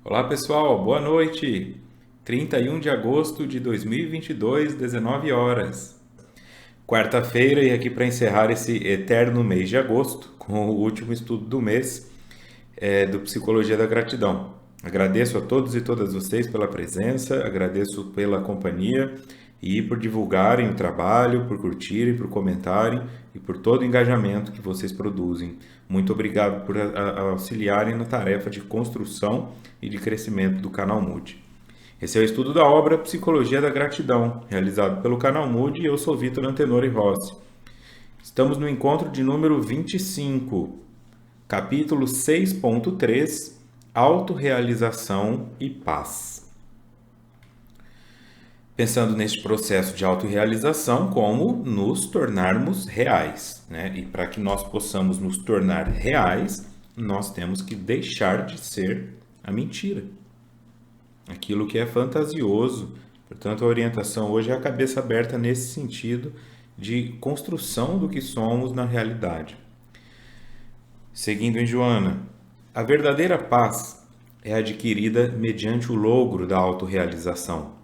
Olá pessoal, boa noite. 31 de agosto de 2022, 19 horas. Quarta-feira e aqui para encerrar esse eterno mês de agosto com o último estudo do mês do Psicologia da Gratidão. Agradeço a todos e todas vocês pela presença, agradeço pela companhia e por divulgarem o trabalho, por curtirem, por comentarem e por todo o engajamento que vocês produzem. Muito obrigado por auxiliarem na tarefa de construção e de crescimento do canal Mood. Esse é o estudo da obra Psicologia da Gratidão, realizado pelo canal Mood e eu sou Vitor Antenori Rossi. Estamos no encontro de número 25, capítulo 6.3, Autorrealização e Paz. Pensando neste processo de autorrealização como nos tornarmos reais, né? E para que nós possamos nos tornar reais, nós temos que deixar de ser a mentira, aquilo que é fantasioso. Portanto, a orientação hoje é a cabeça aberta nesse sentido de construção do que somos na realidade. Seguindo em Joana, a verdadeira paz é adquirida mediante o logro da autorrealização,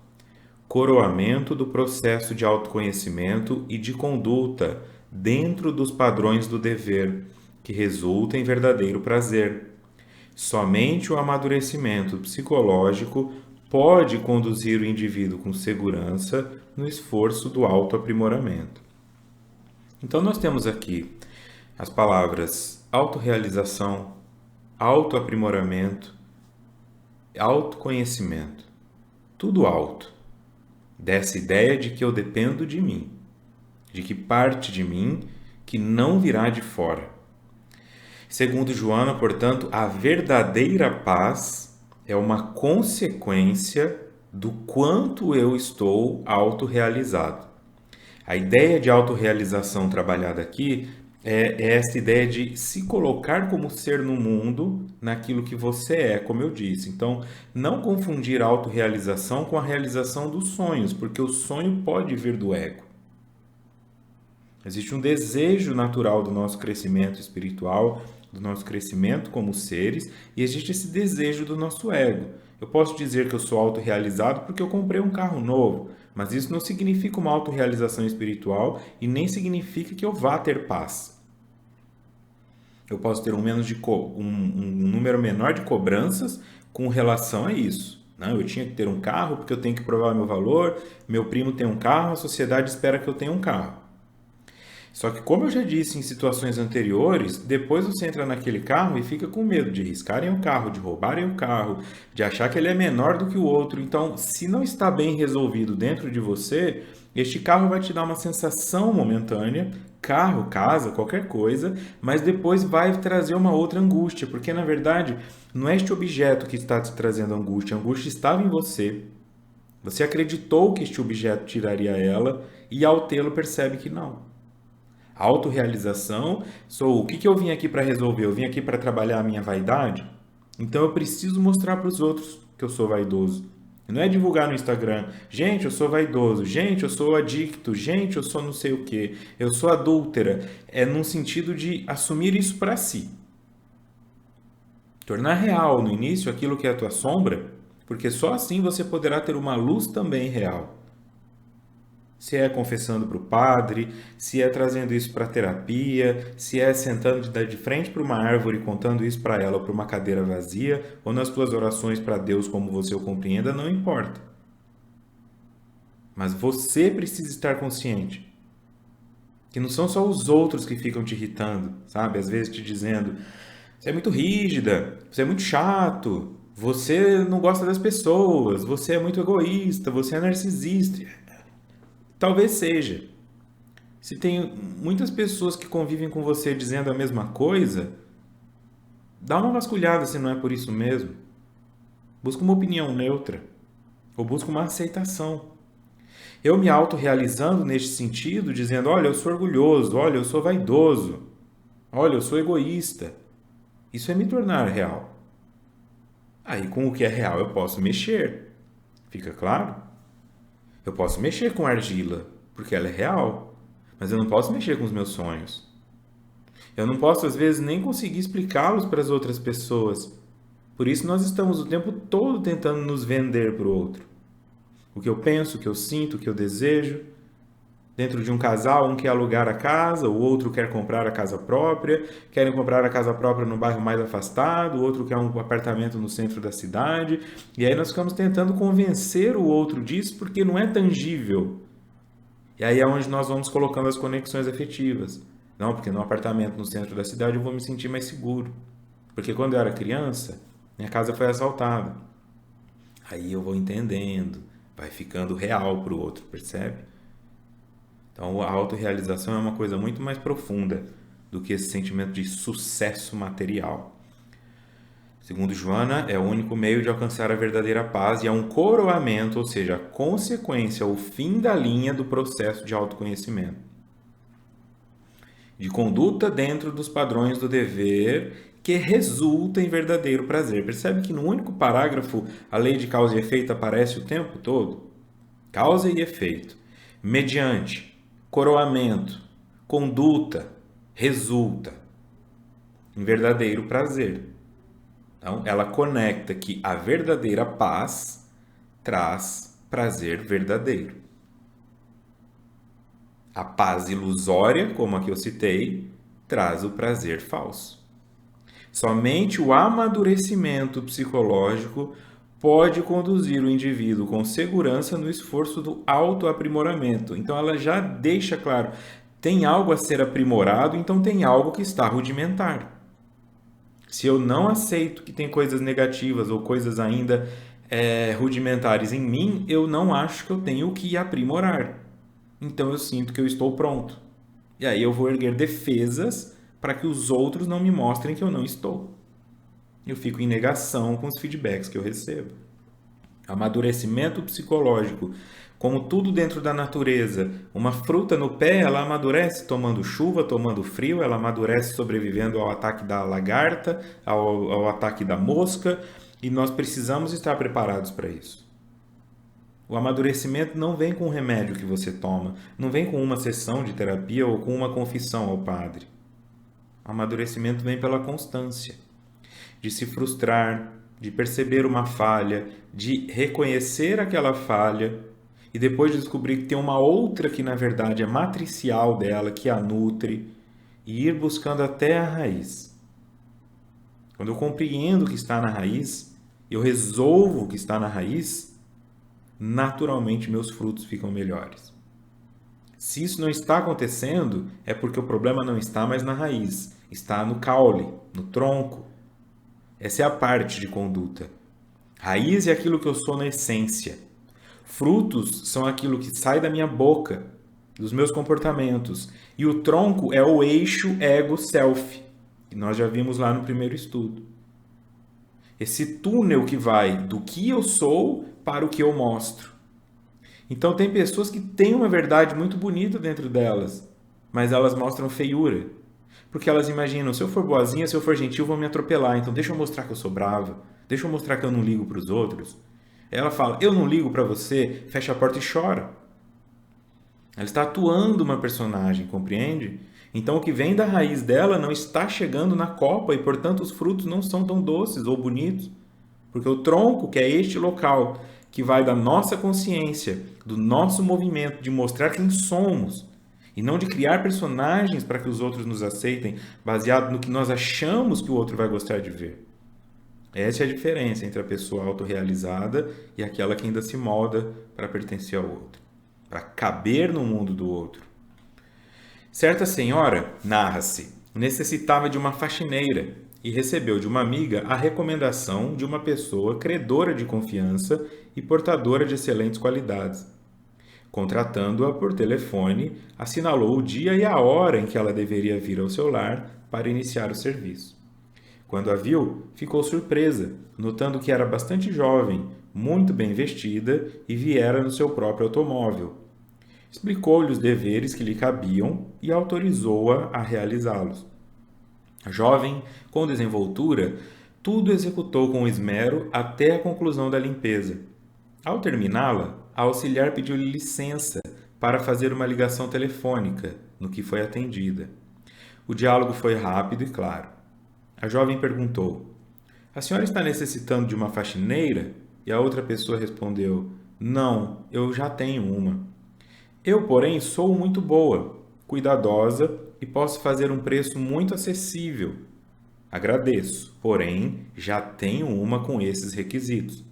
coroamento do processo de autoconhecimento e de conduta dentro dos padrões do dever, que resulta em verdadeiro prazer. Somente o amadurecimento psicológico pode conduzir o indivíduo com segurança no esforço do autoaprimoramento. Então, nós temos aqui as palavras autorrealização, autoaprimoramento, autoconhecimento. Tudo auto. Dessa ideia de que eu dependo de mim, de que parte de mim que não virá de fora. Segundo Joana, portanto, a verdadeira paz é uma consequência do quanto eu estou autorrealizado. A ideia de autorrealização trabalhada aqui é essa ideia de se colocar como ser no mundo naquilo que você é, como eu disse. Então, não confundir a autorrealização com a realização dos sonhos, porque o sonho pode vir do ego. Existe um desejo natural do nosso crescimento espiritual, do nosso crescimento como seres, e existe esse desejo do nosso ego. Eu posso dizer que eu sou autorrealizado porque eu comprei um carro novo, mas isso não significa uma autorrealização espiritual e nem significa que eu vá ter paz. Eu posso ter um número menor de cobranças com relação a isso. Não, eu tinha que ter um carro porque eu tenho que provar meu valor, meu primo tem um carro, a sociedade espera que eu tenha um carro. Só que, como eu já disse em situações anteriores, depois você entra naquele carro e fica com medo de riscarem o carro, de roubarem o carro, de achar que ele é menor do que o outro. Então, se não está bem resolvido dentro de você, este carro vai te dar uma sensação momentânea, carro, casa, qualquer coisa, mas depois vai trazer uma outra angústia, porque na verdade não é este objeto que está te trazendo angústia, a angústia estava em você. Você acreditou que este objeto tiraria ela e ao tê-lo percebe que não. Autorrealização, o que eu vim aqui para resolver? Eu vim aqui para trabalhar a minha vaidade? Então eu preciso mostrar para os outros que eu sou vaidoso. Não é divulgar no Instagram, gente, eu sou vaidoso, gente, eu sou adicto, gente, eu sou não sei o que, eu sou adúltera. É num sentido de assumir isso para si. Tornar real no início aquilo que é a tua sombra, porque só assim você poderá ter uma luz também real. Se é confessando para o padre, se é trazendo isso para a terapia, se é sentando de frente para uma árvore e contando isso para ela ou para uma cadeira vazia, ou nas tuas orações para Deus como você o compreenda, não importa. Mas você precisa estar consciente que não são só os outros que ficam te irritando, sabe? Às vezes te dizendo, você é muito rígida, você é muito chato, você não gosta das pessoas, você é muito egoísta, você é narcisista. Talvez seja. Se tem muitas pessoas que convivem com você dizendo a mesma coisa, dá uma vasculhada se não é por isso mesmo. Busca uma opinião neutra. Ou busca uma aceitação. Eu me autorrealizando neste sentido, dizendo, olha, eu sou orgulhoso, olha, eu sou vaidoso, olha, eu sou egoísta. Isso é me tornar real. Aí, com o que é real, eu posso mexer. Fica claro? Eu posso mexer com argila, porque ela é real, mas eu não posso mexer com os meus sonhos. Eu não posso, às vezes, nem conseguir explicá-los para as outras pessoas, Por isso nós estamos o tempo todo tentando nos vender para o outro. O que eu penso, o que eu sinto, o que eu desejo. Dentro de um casal, um quer alugar a casa, o outro quer comprar a casa própria, querem comprar a casa própria no bairro mais afastado, o outro quer um apartamento no centro da cidade. E aí nós ficamos tentando convencer o outro disso porque não é tangível. E aí é onde nós vamos colocando as conexões afetivas. Não, porque no apartamento no centro da cidade eu vou me sentir mais seguro. Porque quando eu era criança, minha casa foi assaltada. Aí eu vou entendendo, vai ficando real para o outro, percebe? Então, a autorrealização é uma coisa muito mais profunda do que esse sentimento de sucesso material. Segundo Joana, é o único meio de alcançar a verdadeira paz e é um coroamento, ou seja, a consequência, o fim da linha do processo de autoconhecimento. De conduta dentro dos padrões do dever que resulta em verdadeiro prazer. Percebe que no único parágrafo a lei de causa e efeito aparece o tempo todo? Causa e efeito. Mediante. Coroamento, conduta, resulta em verdadeiro prazer. Então, ela conecta que a verdadeira paz traz prazer verdadeiro. A paz ilusória, como a que eu citei, traz o prazer falso. Somente o amadurecimento psicológico pode conduzir o indivíduo com segurança no esforço do autoaprimoramento. Então ela já deixa claro, tem algo a ser aprimorado, então tem algo que está rudimentar. Se eu não aceito que tem coisas negativas ou coisas ainda rudimentares em mim, eu não acho que eu tenho que aprimorar. Então eu sinto que eu estou pronto. E aí eu vou erguer defesas para que os outros não me mostrem que eu não estou. Eu fico em negação com os feedbacks que eu recebo. Amadurecimento psicológico. Como tudo dentro da natureza, uma fruta no pé, ela amadurece tomando chuva, tomando frio, ela amadurece sobrevivendo ao ataque da lagarta, ao ataque da mosca, e nós precisamos estar preparados para isso. O amadurecimento não vem com o remédio que você toma, não vem com uma sessão de terapia ou com uma confissão ao padre. O amadurecimento vem pela constância. De se frustrar, de perceber uma falha, de reconhecer aquela falha e depois de descobrir que tem uma outra que na verdade é matricial dela, que a nutre, e ir buscando até a raiz. Quando eu compreendo o que está na raiz, eu resolvo o que está na raiz, naturalmente meus frutos ficam melhores. Se isso não está acontecendo, é porque o problema não está mais na raiz, está no caule, no tronco. Essa é a parte de conduta. Raiz é aquilo que eu sou na essência. Frutos são aquilo que sai da minha boca, dos meus comportamentos. E o tronco é o eixo ego-self, que nós já vimos lá no primeiro estudo. Esse túnel que vai do que eu sou para o que eu mostro. Então tem pessoas que têm uma verdade muito bonita dentro delas, mas elas mostram feiura. Porque elas imaginam, se eu for boazinha, se eu for gentil, vão me atropelar. Então deixa eu mostrar que eu sou brava. Deixa eu mostrar que eu não ligo para os outros. Ela fala, eu não ligo para você, fecha a porta e chora. Ela está atuando uma personagem, compreende? Então o que vem da raiz dela não está chegando na copa e, portanto, os frutos não são tão doces ou bonitos. Porque o tronco, que é este local, que vai da nossa consciência, do nosso movimento, de mostrar quem somos, e não de criar personagens para que os outros nos aceitem, baseado no que nós achamos que o outro vai gostar de ver. Essa é a diferença entre a pessoa autorrealizada e aquela que ainda se molda para pertencer ao outro, para caber no mundo do outro. Certa senhora, narra-se, necessitava de uma faxineira e recebeu de uma amiga a recomendação de uma pessoa credora de confiança e portadora de excelentes qualidades. Contratando-a por telefone, assinalou o dia e a hora em que ela deveria vir ao seu lar para iniciar o serviço. Quando a viu, ficou surpresa, notando que era bastante jovem, muito bem vestida e viera no seu próprio automóvel. Explicou-lhe os deveres que lhe cabiam e autorizou-a a realizá-los. A jovem, com desenvoltura, tudo executou com esmero até a conclusão da limpeza. Ao terminá-la, a auxiliar pediu-lhe licença para fazer uma ligação telefônica, no que foi atendida. O diálogo foi rápido e claro. A jovem perguntou: A senhora está necessitando de uma faxineira? E a outra pessoa respondeu: Não, eu já tenho uma. Eu, porém, sou muito boa, cuidadosa e posso fazer um preço muito acessível. Agradeço, porém, já tenho uma com esses requisitos.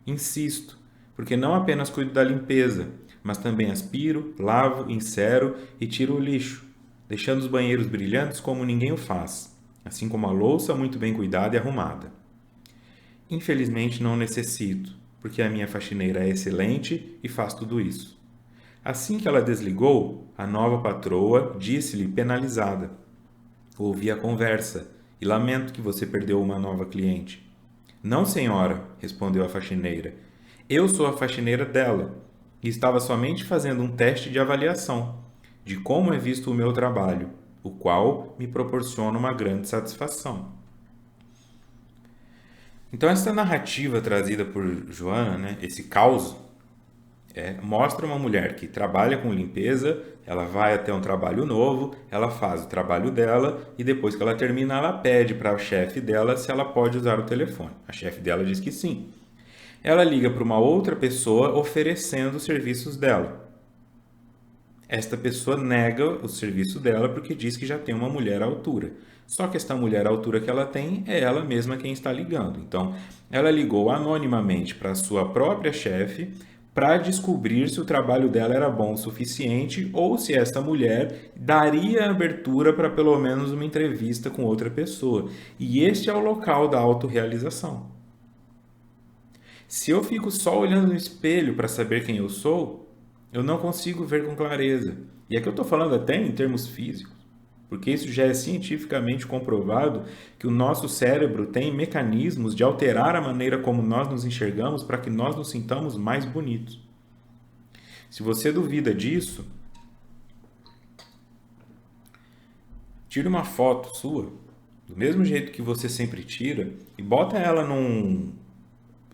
Insisto, porque não apenas cuido da limpeza, mas também aspiro, lavo, insero e tiro o lixo, deixando os banheiros brilhantes como ninguém o faz, assim como a louça muito bem cuidada e arrumada. Infelizmente não necessito, porque a minha faxineira é excelente e faz tudo isso. Assim que ela desligou, a nova patroa disse-lhe penalizada: Ouvi a conversa e lamento que você perdeu uma nova cliente. Não, senhora, respondeu a faxineira. Eu sou a faxineira dela e estava somente fazendo um teste de avaliação de como é visto o meu trabalho, o qual me proporciona uma grande satisfação. Então, essa narrativa trazida por Joana, né, esse caos, mostra uma mulher que trabalha com limpeza, ela vai até um trabalho novo, ela faz o trabalho dela e depois que ela termina, ela pede para a chefe dela se ela pode usar o telefone. A chefe dela diz que sim. Ela liga para uma outra pessoa oferecendo os serviços dela. Esta pessoa nega o serviço dela porque diz que já tem uma mulher à altura. Só que esta mulher à altura que ela tem é ela mesma quem está ligando. Então, ela ligou anonimamente para a sua própria chefe para descobrir se o trabalho dela era bom o suficiente ou se esta mulher daria abertura para pelo menos uma entrevista com outra pessoa. E este é o local da autorrealização. Se eu fico só olhando no espelho para saber quem eu sou, eu não consigo ver com clareza. E aqui eu estou falando até em termos físicos, porque isso já é cientificamente comprovado que o nosso cérebro tem mecanismos de alterar a maneira como nós nos enxergamos para que nós nos sintamos mais bonitos. Se você duvida disso, tire uma foto sua, do mesmo jeito que você sempre tira, e bota ela num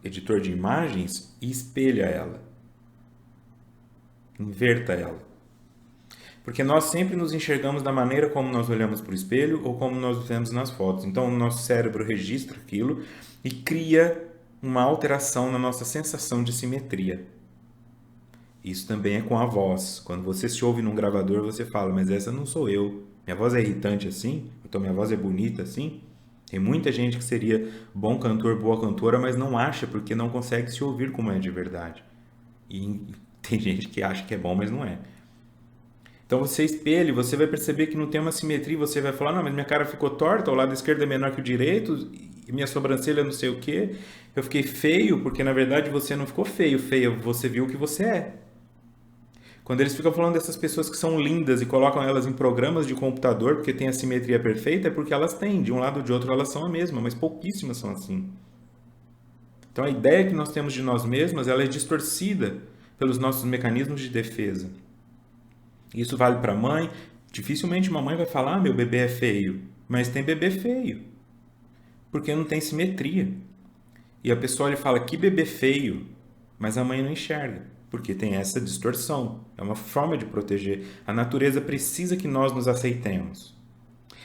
editor de imagens e espelha ela. Inverta ela. Porque nós sempre nos enxergamos da maneira como nós olhamos para o espelho ou como nós vemos nas fotos. Então, o nosso cérebro registra aquilo e cria uma alteração na nossa sensação de simetria. Isso também é com a voz. Quando você se ouve num gravador, você fala, mas essa não sou eu. Minha voz é irritante assim? Então, minha voz é bonita assim? Tem muita gente que seria bom cantor, boa cantora, mas não acha porque não consegue se ouvir como é de verdade. E tem gente que acha que é bom, mas não é. Então você espelha, você vai perceber que não tem uma simetria, você vai falar, não, mas minha cara ficou torta, o lado esquerdo é menor que o direito, e minha sobrancelha não sei o quê, eu fiquei feio, porque na verdade você não ficou feio, você viu o que você é. Quando eles ficam falando dessas pessoas que são lindas e colocam elas em programas de computador porque tem a simetria perfeita, é porque elas têm, de um lado ou de outro elas são a mesma, mas pouquíssimas são assim. Então a ideia que nós temos de nós mesmas, ela é distorcida pelos nossos mecanismos de defesa. Isso vale para a mãe. Dificilmente uma mãe vai falar, meu bebê é feio. Mas tem bebê feio. Porque não tem simetria. E a pessoa lhe fala, que bebê feio. Mas a mãe não enxerga. Porque tem essa distorção. É uma forma de proteger. A natureza precisa que nós nos aceitemos.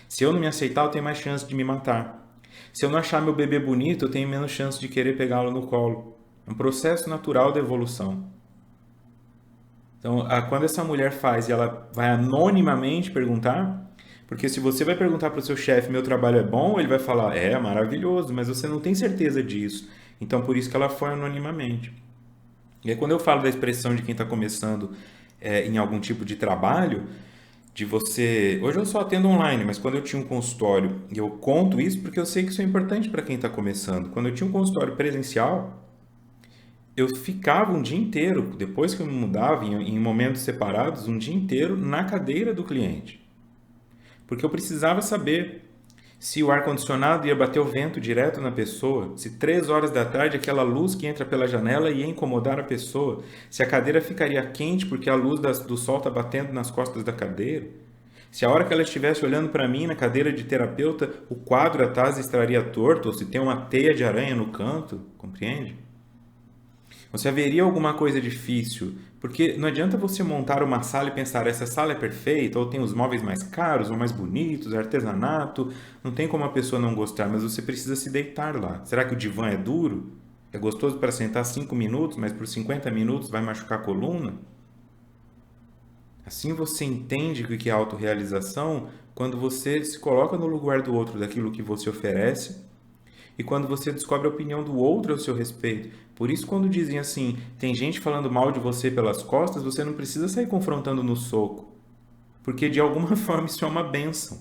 Se eu não me aceitar, eu tenho mais chance de me matar. Se eu não achar meu bebê bonito, eu tenho menos chance de querer pegá-lo no colo. É um processo natural da evolução. Então, quando essa mulher faz e ela vai anonimamente perguntar, porque se você vai perguntar para o seu chefe, meu trabalho é bom, ele vai falar, é maravilhoso, mas você não tem certeza disso. Então, por isso que ela foi anonimamente. E aí, quando eu falo da expressão de quem está começando em algum tipo de trabalho, de você... Hoje eu só atendo online, mas quando eu tinha um consultório, e eu conto isso porque eu sei que isso é importante para quem está começando. Quando eu tinha um consultório presencial, eu ficava um dia inteiro, depois que eu me mudava, em momentos separados, um dia inteiro na cadeira do cliente. Porque eu precisava saber se o ar-condicionado ia bater o vento direto na pessoa, se 3 horas da tarde aquela luz que entra pela janela ia incomodar a pessoa, se a cadeira ficaria quente porque a luz do sol está batendo nas costas da cadeira, se a hora que ela estivesse olhando para mim na cadeira de terapeuta, o quadro atrás estaria torto, ou se tem uma teia de aranha no canto, compreende? Ou se haveria alguma coisa difícil Porque não adianta você montar uma sala e pensar, essa sala é perfeita, ou tem os móveis mais caros, ou mais bonitos, artesanato. Não tem como a pessoa não gostar, mas você precisa se deitar lá. Será que o divã é duro? É gostoso para sentar 5 minutos, mas por 50 minutos vai machucar a coluna? Assim você entende o que é autorrealização quando você se coloca no lugar do outro daquilo que você oferece e quando você descobre a opinião do outro ao seu respeito. Por isso, quando dizem assim, tem gente falando mal de você pelas costas, você não precisa sair confrontando no soco, porque de alguma forma isso é uma bênção.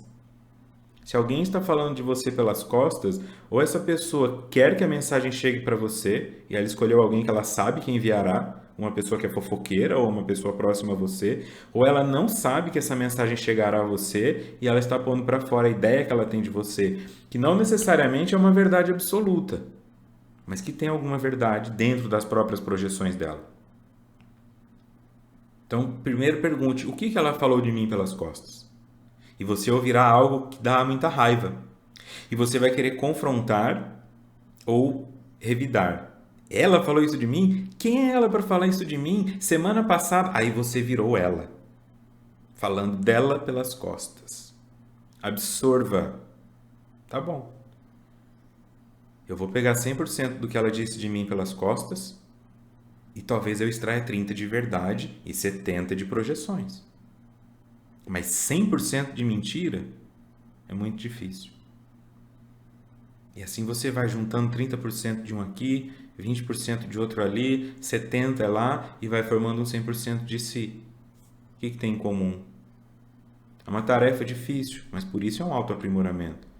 Se alguém está falando de você pelas costas, ou essa pessoa quer que a mensagem chegue para você, e ela escolheu alguém que ela sabe que enviará, uma pessoa que é fofoqueira ou uma pessoa próxima a você, ou ela não sabe que essa mensagem chegará a você e ela está pondo para fora a ideia que ela tem de você, que não necessariamente é uma verdade absoluta, mas que tem alguma verdade dentro das próprias projeções dela. Então, primeiro pergunte, o que ela falou de mim pelas costas? E você ouvirá algo que dá muita raiva. E você vai querer confrontar ou revidar. Ela falou isso de mim? Quem é ela para falar isso de mim? Semana passada. Aí você virou ela. Falando dela pelas costas. Absorva. Tá bom. Eu vou pegar 100% do que ela disse de mim pelas costas e talvez eu extraia 30% de verdade e 70% de projeções. Mas 100% de mentira é muito difícil. E assim você vai juntando 30% de um aqui, 20% de outro ali, 70% lá e vai formando um 100% de si. O que tem em comum? É uma tarefa difícil, mas por isso é um autoaprimoramento.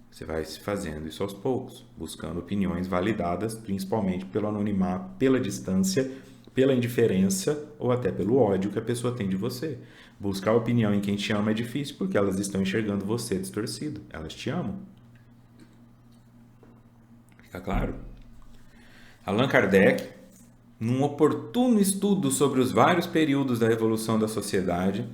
Você vai se fazendo isso aos poucos, buscando opiniões validadas, principalmente pelo anonimato, pela distância, pela indiferença ou até pelo ódio que a pessoa tem de você. Buscar opinião em quem te ama é difícil porque elas estão enxergando você distorcido. Elas te amam. Fica claro? Allan Kardec, num oportuno estudo sobre os vários períodos da evolução da sociedade,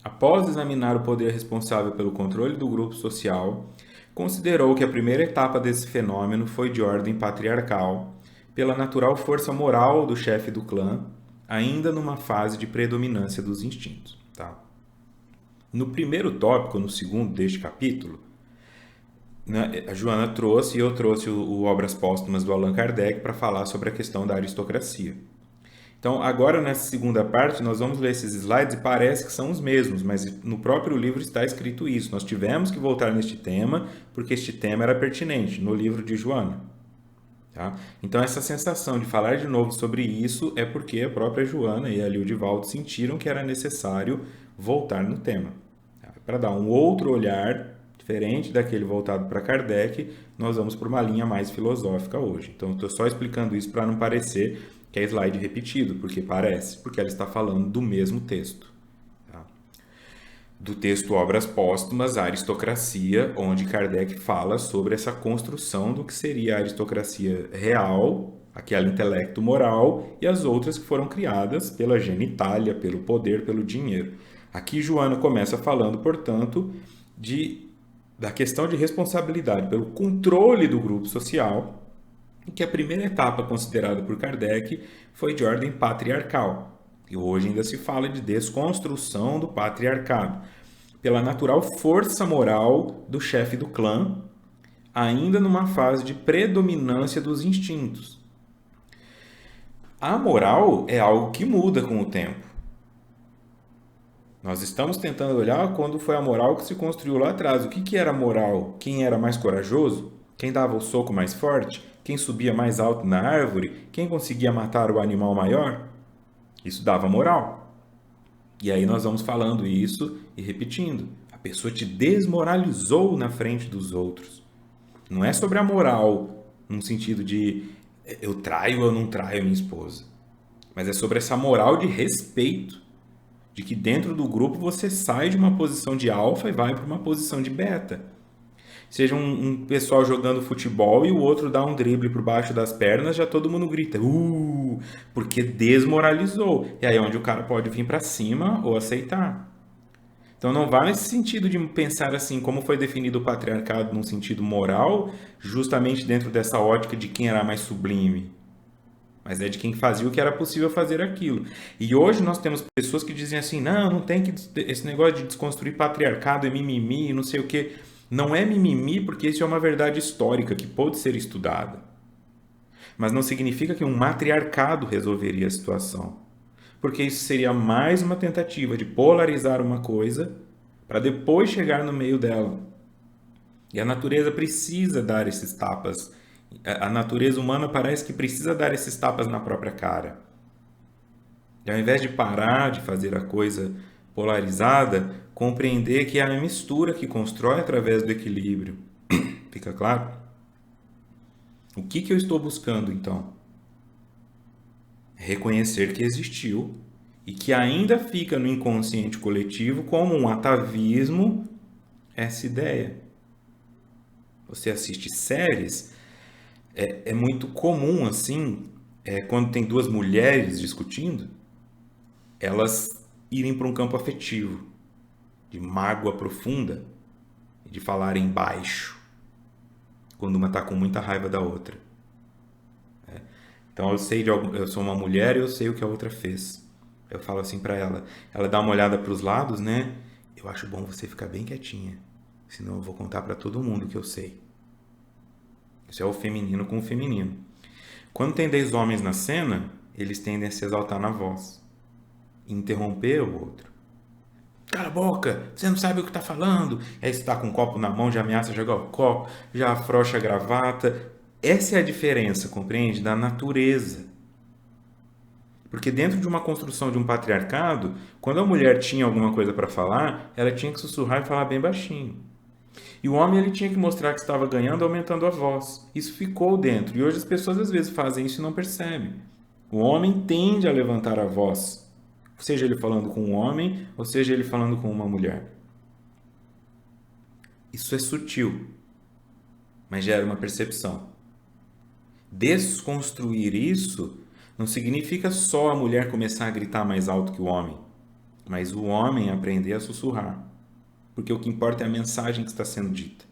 após examinar o poder responsável pelo controle do grupo social, considerou que a primeira etapa desse fenômeno foi de ordem patriarcal, pela natural força moral do chefe do clã, ainda numa fase de predominância dos instintos. Tá? No primeiro tópico, no segundo deste capítulo, a Joana trouxe e eu trouxe o Obras Póstumas do Allan Kardec para falar sobre a questão da aristocracia. Então, agora nessa segunda parte, nós vamos ler esses slides e parece que são os mesmos, mas no próprio livro está escrito isso. Nós tivemos que voltar neste tema, porque este tema era pertinente no livro de Joana. Tá? Então, essa sensação de falar de novo sobre isso é porque a própria Joana e ali o Divaldo sentiram que era necessário voltar no tema. Tá? Para dar um outro olhar, diferente daquele voltado para Kardec, nós vamos por uma linha mais filosófica hoje. Então, estou só explicando isso para não parecer que é slide repetido, porque parece, porque ela está falando do mesmo texto. Tá? Do texto Obras Póstumas, a Aristocracia, onde Kardec fala sobre essa construção do que seria a aristocracia real, aquele intelecto moral, e as outras que foram criadas pela genitália, pelo poder, pelo dinheiro. Aqui Joana começa falando, portanto, da questão de responsabilidade pelo controle do grupo social, e que a primeira etapa considerada por Kardec foi de ordem patriarcal. E hoje ainda se fala de desconstrução do patriarcado, pela natural força moral do chefe do clã, ainda numa fase de predominância dos instintos. A moral é algo que muda com o tempo. Nós estamos tentando olhar quando foi a moral que se construiu lá atrás. O que era moral? Quem era mais corajoso? Quem dava o soco mais forte? Quem subia mais alto na árvore? Quem conseguia matar o animal maior? Isso dava moral. E aí nós vamos falando isso e repetindo. A pessoa te desmoralizou na frente dos outros. Não é sobre a moral, num sentido de eu traio ou não traio a minha esposa. Mas é sobre essa moral de respeito. De que dentro do grupo você sai de uma posição de alfa e vai para uma posição de beta. Seja um pessoal jogando futebol e o outro dá um drible por baixo das pernas, já todo mundo grita, porque desmoralizou. E aí é onde o cara pode vir para cima ou aceitar. Então não vai nesse sentido de pensar assim, como foi definido o patriarcado num sentido moral, justamente dentro dessa ótica de quem era mais sublime. mas é de quem fazia o que era possível fazer aquilo. E hoje nós temos pessoas que dizem assim, não, não tem que, esse negócio de desconstruir patriarcado é mimimi, não sei o quê. Não é mimimi porque isso é uma verdade histórica que pode ser estudada. Mas não significa que um matriarcado resolveria a situação. Porque isso seria mais uma tentativa de polarizar uma coisa para depois chegar no meio dela. E a natureza precisa dar esses tapas. A natureza humana parece que precisa dar esses tapas na própria cara. E ao invés de parar de fazer a coisa polarizada, compreender que é a mistura que constrói através do equilíbrio. Fica claro? O que eu estou buscando então? Reconhecer que existiu e que ainda fica no inconsciente coletivo como um atavismo essa ideia. Você assiste séries, é muito comum assim, quando tem duas mulheres discutindo, elas irem para um campo afetivo, de mágoa profunda, de falarem baixo, quando uma está com muita raiva da outra. Então eu sou uma mulher e eu sei o que a outra fez. Eu falo assim para ela, ela dá uma olhada para os lados, né? Eu acho bom você ficar bem quietinha, senão eu vou contar para todo mundo o que eu sei. Isso é o feminino com o feminino. Quando tem 10 homens na cena, eles tendem a se exaltar na voz, interromper o outro. Cala a boca, você não sabe o que está falando. Aí você está com um copo na mão, já ameaça jogar o copo, já afrouxa a gravata. Essa é a diferença, compreende? Da natureza. Porque dentro de uma construção de um patriarcado, quando a mulher tinha alguma coisa para falar, ela tinha que sussurrar e falar bem baixinho. E o homem ele tinha que mostrar que estava ganhando aumentando a voz. Isso ficou dentro. E hoje as pessoas às vezes fazem isso e não percebem. O homem tende a levantar a voz, seja ele falando com um homem ou seja ele falando com uma mulher. Isso é sutil, mas gera uma percepção. Desconstruir isso não significa só a mulher começar a gritar mais alto que o homem, mas o homem aprender a sussurrar. Porque o que importa é a mensagem que está sendo dita.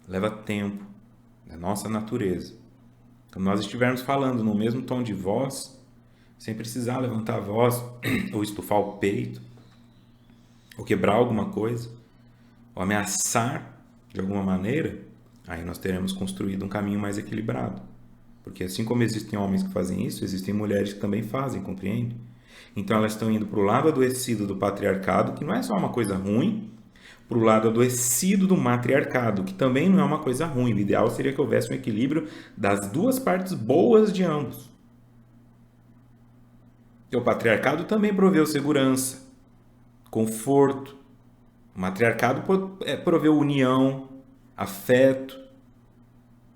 Leva tempo, é nossa natureza. Quando nós estivermos falando no mesmo tom de voz, sem precisar levantar a voz, ou estufar o peito, ou quebrar alguma coisa, ou ameaçar de alguma maneira, aí nós teremos construído um caminho mais equilibrado. Porque assim como existem homens que fazem isso, existem mulheres que também fazem, compreende? Então elas estão indo para o lado adoecido do patriarcado, que não é só uma coisa ruim, para o lado adoecido do matriarcado, que também não é uma coisa ruim. O ideal seria que houvesse um equilíbrio das duas partes boas de ambos. Porque o patriarcado também proveu segurança, conforto. O matriarcado proveu união, afeto.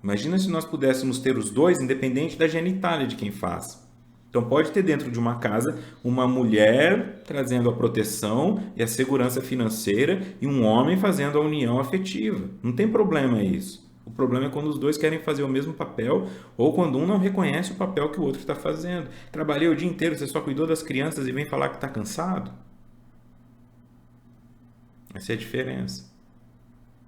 Imagina se nós pudéssemos ter os dois, independente da genitália de quem faz. Então pode ter dentro de uma casa uma mulher trazendo a proteção e a segurança financeira e um homem fazendo a união afetiva. Não tem problema isso. O problema é quando os dois querem fazer o mesmo papel ou quando um não reconhece o papel que o outro está fazendo. Trabalhei o dia inteiro, você só cuidou das crianças e vem falar que está cansado? Essa é a diferença.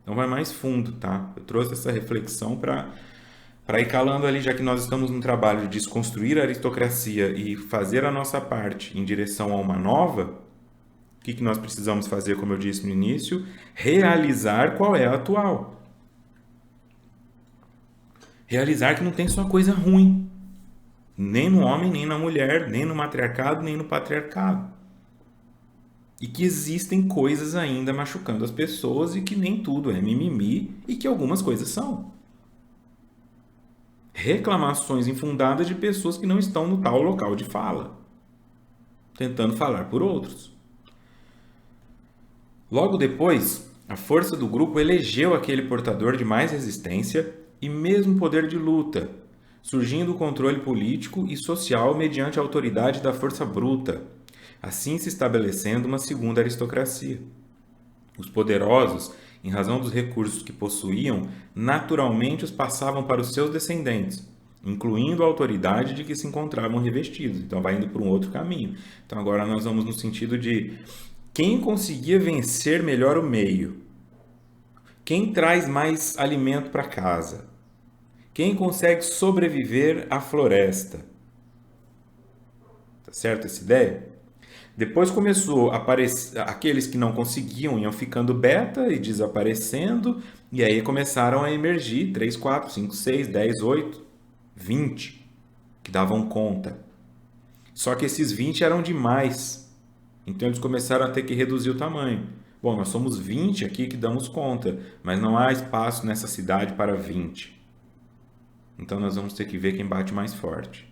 Então vai mais fundo, tá? Eu trouxe essa reflexão para ir calando ali, já que nós estamos no trabalho de desconstruir a aristocracia e fazer a nossa parte em direção a uma nova, o que nós precisamos fazer, como eu disse no início? Realizar qual é a atual. Realizar que não tem só coisa ruim, nem no homem, nem na mulher, nem no matriarcado, nem no patriarcado. E que existem coisas ainda machucando as pessoas e que nem tudo é mimimi e que algumas coisas são. Reclamações infundadas de pessoas que não estão no tal local de fala, tentando falar por outros. Logo depois, a força do grupo elegeu aquele portador de mais resistência e mesmo poder de luta, surgindo o controle político e social mediante a autoridade da força bruta, assim se estabelecendo uma segunda aristocracia. Os poderosos, em razão dos recursos que possuíam, naturalmente os passavam para os seus descendentes, incluindo a autoridade de que se encontravam revestidos. Então vai indo por um outro caminho. Então agora nós vamos no sentido de quem conseguia vencer melhor o meio, quem traz mais alimento para casa, Quem consegue sobreviver à floresta? Tá certo essa ideia? Depois começou a aparecer aqueles que não conseguiam, iam ficando beta e desaparecendo, e aí começaram a emergir 3, 4, 5, 6, 10, 8, 20 que davam conta. Só que esses 20 eram demais. Então eles começaram a ter que reduzir o tamanho. Bom, nós somos 20 aqui que damos conta, mas não há espaço nessa cidade para 20. Então nós vamos ter que ver quem bate mais forte.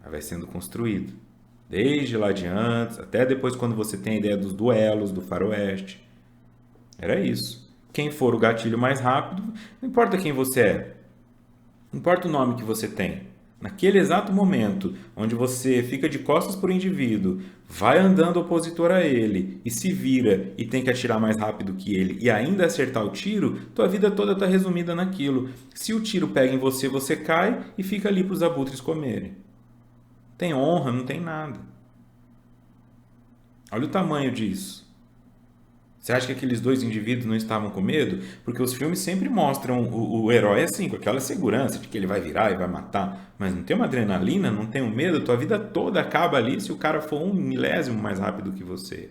Aí vai sendo construído. Desde lá de antes, até depois quando você tem a ideia dos duelos, do faroeste. Era isso. Quem for o gatilho mais rápido, não importa quem você é, não importa o nome que você tem. Naquele exato momento, onde você fica de costas para o indivíduo, vai andando opositor a ele e se vira e tem que atirar mais rápido que ele e ainda acertar o tiro, tua vida toda está resumida naquilo. Se o tiro pega em você, você cai e fica ali para os abutres comerem. Tem honra, não tem nada. Olha o tamanho disso. Você acha que aqueles dois indivíduos não estavam com medo? Porque os filmes sempre mostram o herói assim, com aquela segurança de que ele vai virar e vai matar. Mas não tem uma adrenalina, não tem um medo, tua vida toda acaba ali se o cara for 1 milésimo mais rápido que você.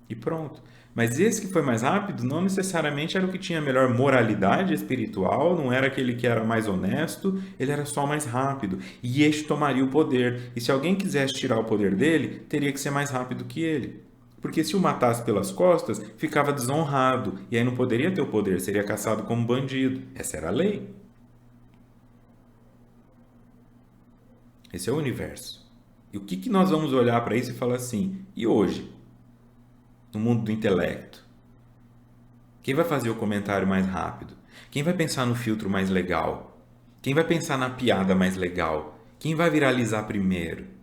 E pronto. Mas esse que foi mais rápido não necessariamente era o que tinha melhor moralidade espiritual, não era aquele que era mais honesto, ele era só mais rápido. E este tomaria o poder. E se alguém quisesse tirar o poder dele, teria que ser mais rápido que ele. Porque se o matasse pelas costas, ficava desonrado, e aí não poderia ter o poder, seria caçado como bandido. Essa era a lei. Esse é o universo. E o que nós vamos olhar para isso e falar assim, e hoje? No mundo do intelecto? Quem vai fazer o comentário mais rápido? Quem vai pensar no filtro mais legal? Quem vai pensar na piada mais legal? Quem vai viralizar primeiro?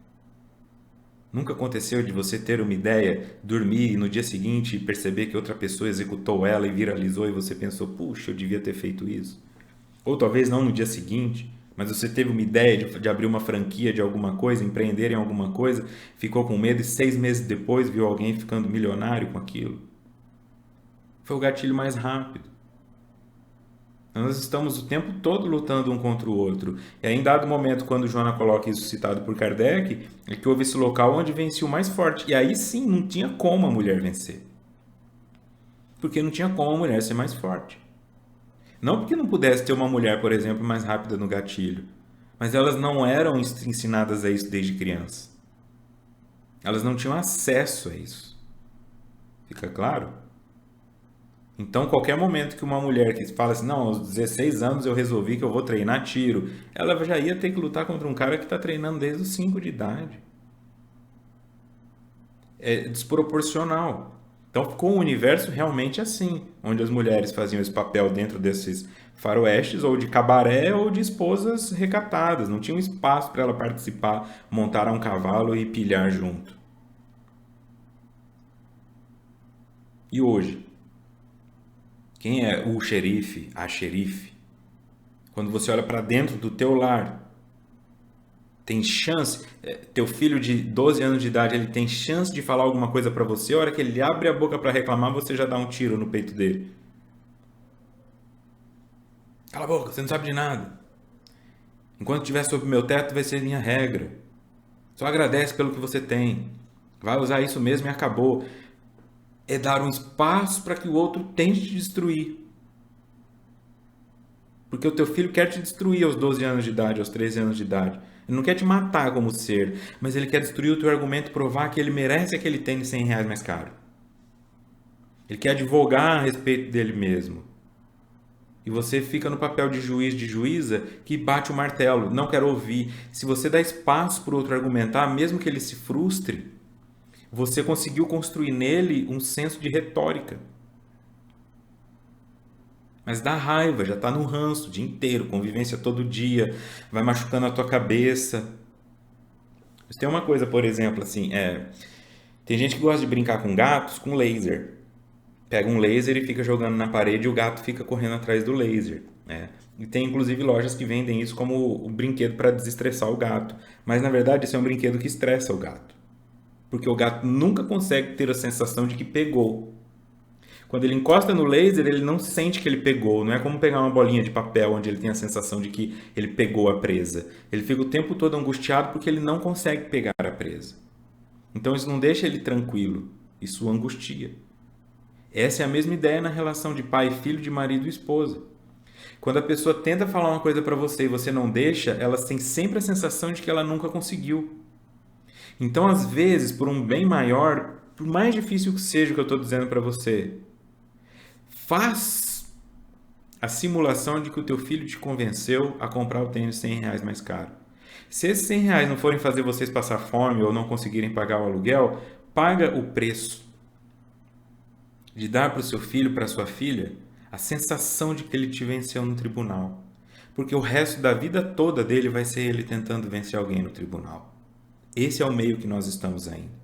Nunca aconteceu de você ter uma ideia, dormir e no dia seguinte perceber que outra pessoa executou ela e viralizou e você pensou, puxa, eu devia ter feito isso? Ou talvez não no dia seguinte, mas você teve uma ideia de abrir uma franquia de alguma coisa, empreender em alguma coisa, ficou com medo e 6 meses depois viu alguém ficando milionário com aquilo. Foi o gatilho mais rápido. Nós estamos o tempo todo lutando um contra o outro. E aí, em dado momento, quando Joana coloca isso citado por Kardec, é que houve esse local onde vencia o mais forte. E aí sim, não tinha como a mulher vencer. Porque não tinha como a mulher ser mais forte. Não porque não pudesse ter uma mulher, por exemplo, mais rápida no gatilho. Mas elas não eram ensinadas a isso desde criança. Elas não tinham acesso a isso. Fica claro? Então, qualquer momento que uma mulher que fala assim, não, aos 16 anos eu resolvi que eu vou treinar tiro, ela já ia ter que lutar contra um cara que está treinando desde os 5 de idade. É desproporcional. Então, ficou um universo realmente assim, onde as mulheres faziam esse papel dentro desses faroestes, ou de cabaré, ou de esposas recatadas. Não tinha um espaço para ela participar, montar um cavalo e pilhar junto. E hoje? Quem é o xerife, a xerife? Quando você olha para dentro do teu lar, tem chance, teu filho de 12 anos de idade, ele tem chance de falar alguma coisa para você, a hora que ele abre a boca para reclamar, você já dá um tiro no peito dele. Cala a boca, você não sabe de nada. Enquanto estiver sob meu teto, vai ser minha regra. Só agradece pelo que você tem. Vai usar isso mesmo e acabou. É dar um espaço para que o outro tente te destruir. Porque o teu filho quer te destruir aos 12 anos de idade, aos 13 anos de idade. Ele não quer te matar como ser, mas ele quer destruir o teu argumento e provar que ele merece aquele tênis R$ 100 mais caro. Ele quer advogar a respeito dele mesmo. E você fica no papel de juiz, de juíza, que bate o martelo, não quer ouvir. Se você dá espaço para o outro argumentar, mesmo que ele se frustre, você conseguiu construir nele um senso de retórica. Mas dá raiva, já está no ranço o dia inteiro, convivência todo dia, vai machucando a tua cabeça. Mas tem uma coisa, por exemplo, assim, tem gente que gosta de brincar com gatos com laser. Pega um laser e fica jogando na parede e o gato fica correndo atrás do laser. Né? E tem inclusive lojas que vendem isso como um brinquedo para desestressar o gato. Mas na verdade isso é um brinquedo que estressa o gato. Porque o gato nunca consegue ter a sensação de que pegou. Quando ele encosta no laser, ele não sente que ele pegou. Não é como pegar uma bolinha de papel onde ele tem a sensação de que ele pegou a presa. Ele fica o tempo todo angustiado porque ele não consegue pegar a presa. Então isso não deixa ele tranquilo. Isso o angustia. Essa é a mesma ideia na relação de pai e filho, de marido e esposa. Quando a pessoa tenta falar uma coisa para você e você não deixa, ela tem sempre a sensação de que ela nunca conseguiu. Então, às vezes, por um bem maior, por mais difícil que seja o que eu estou dizendo para você, faz a simulação de que o teu filho te convenceu a comprar o tênis R$ 100 mais caro. Se esses R$ 100 não forem fazer vocês passar fome ou não conseguirem pagar o aluguel, paga o preço de dar para o seu filho, para a sua filha, a sensação de que ele te venceu no tribunal. Porque o resto da vida toda dele vai ser ele tentando vencer alguém no tribunal. Esse é o meio que nós estamos ainda.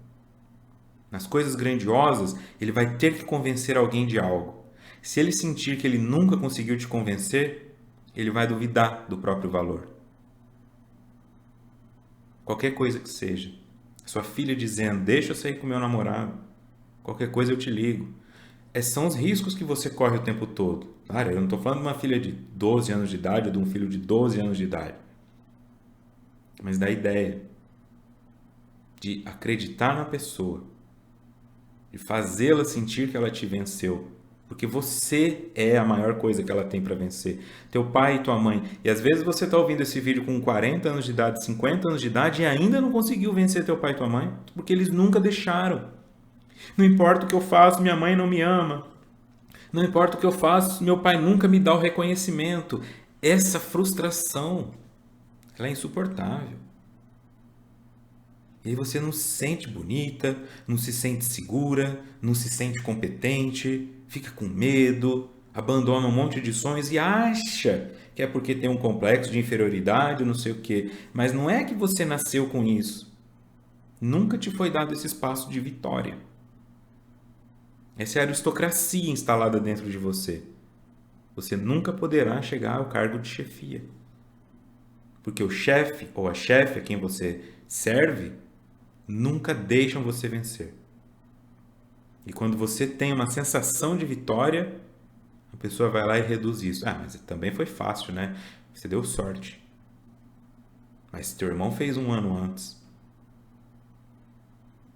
Nas coisas grandiosas, ele vai ter que convencer alguém de algo. Se ele sentir que ele nunca conseguiu te convencer, ele vai duvidar do próprio valor. Qualquer coisa que seja. Sua filha dizendo, deixa eu sair com meu namorado. Qualquer coisa eu te ligo. São os riscos que você corre o tempo todo. Claro, eu não estou falando de uma filha de 12 anos de idade ou de um filho de 12 anos de idade. Mas da ideia de acreditar na pessoa, de fazê-la sentir que ela te venceu, porque você é a maior coisa que ela tem para vencer. Teu pai e tua mãe. E às vezes você está ouvindo esse vídeo com 40 anos de idade, 50 anos de idade e ainda não conseguiu vencer teu pai e tua mãe, porque eles nunca deixaram. Não importa o que eu faço, minha mãe não me ama. Não importa o que eu faço, meu pai nunca me dá o reconhecimento. Essa frustração, ela é insuportável. E aí você não se sente bonita, não se sente segura, não se sente competente, fica com medo, abandona um monte de sonhos e acha que é porque tem um complexo de inferioridade, não sei o quê. Mas não é que você nasceu com isso. Nunca te foi dado esse espaço de vitória. Essa é a aristocracia instalada dentro de você. Você nunca poderá chegar ao cargo de chefia. Porque o chefe ou a chefe a quem você serve nunca deixam você vencer. E quando você tem uma sensação de vitória, a pessoa vai lá e reduz isso. Ah, mas também foi fácil, né? Você deu sorte. Mas teu irmão fez 1 ano antes.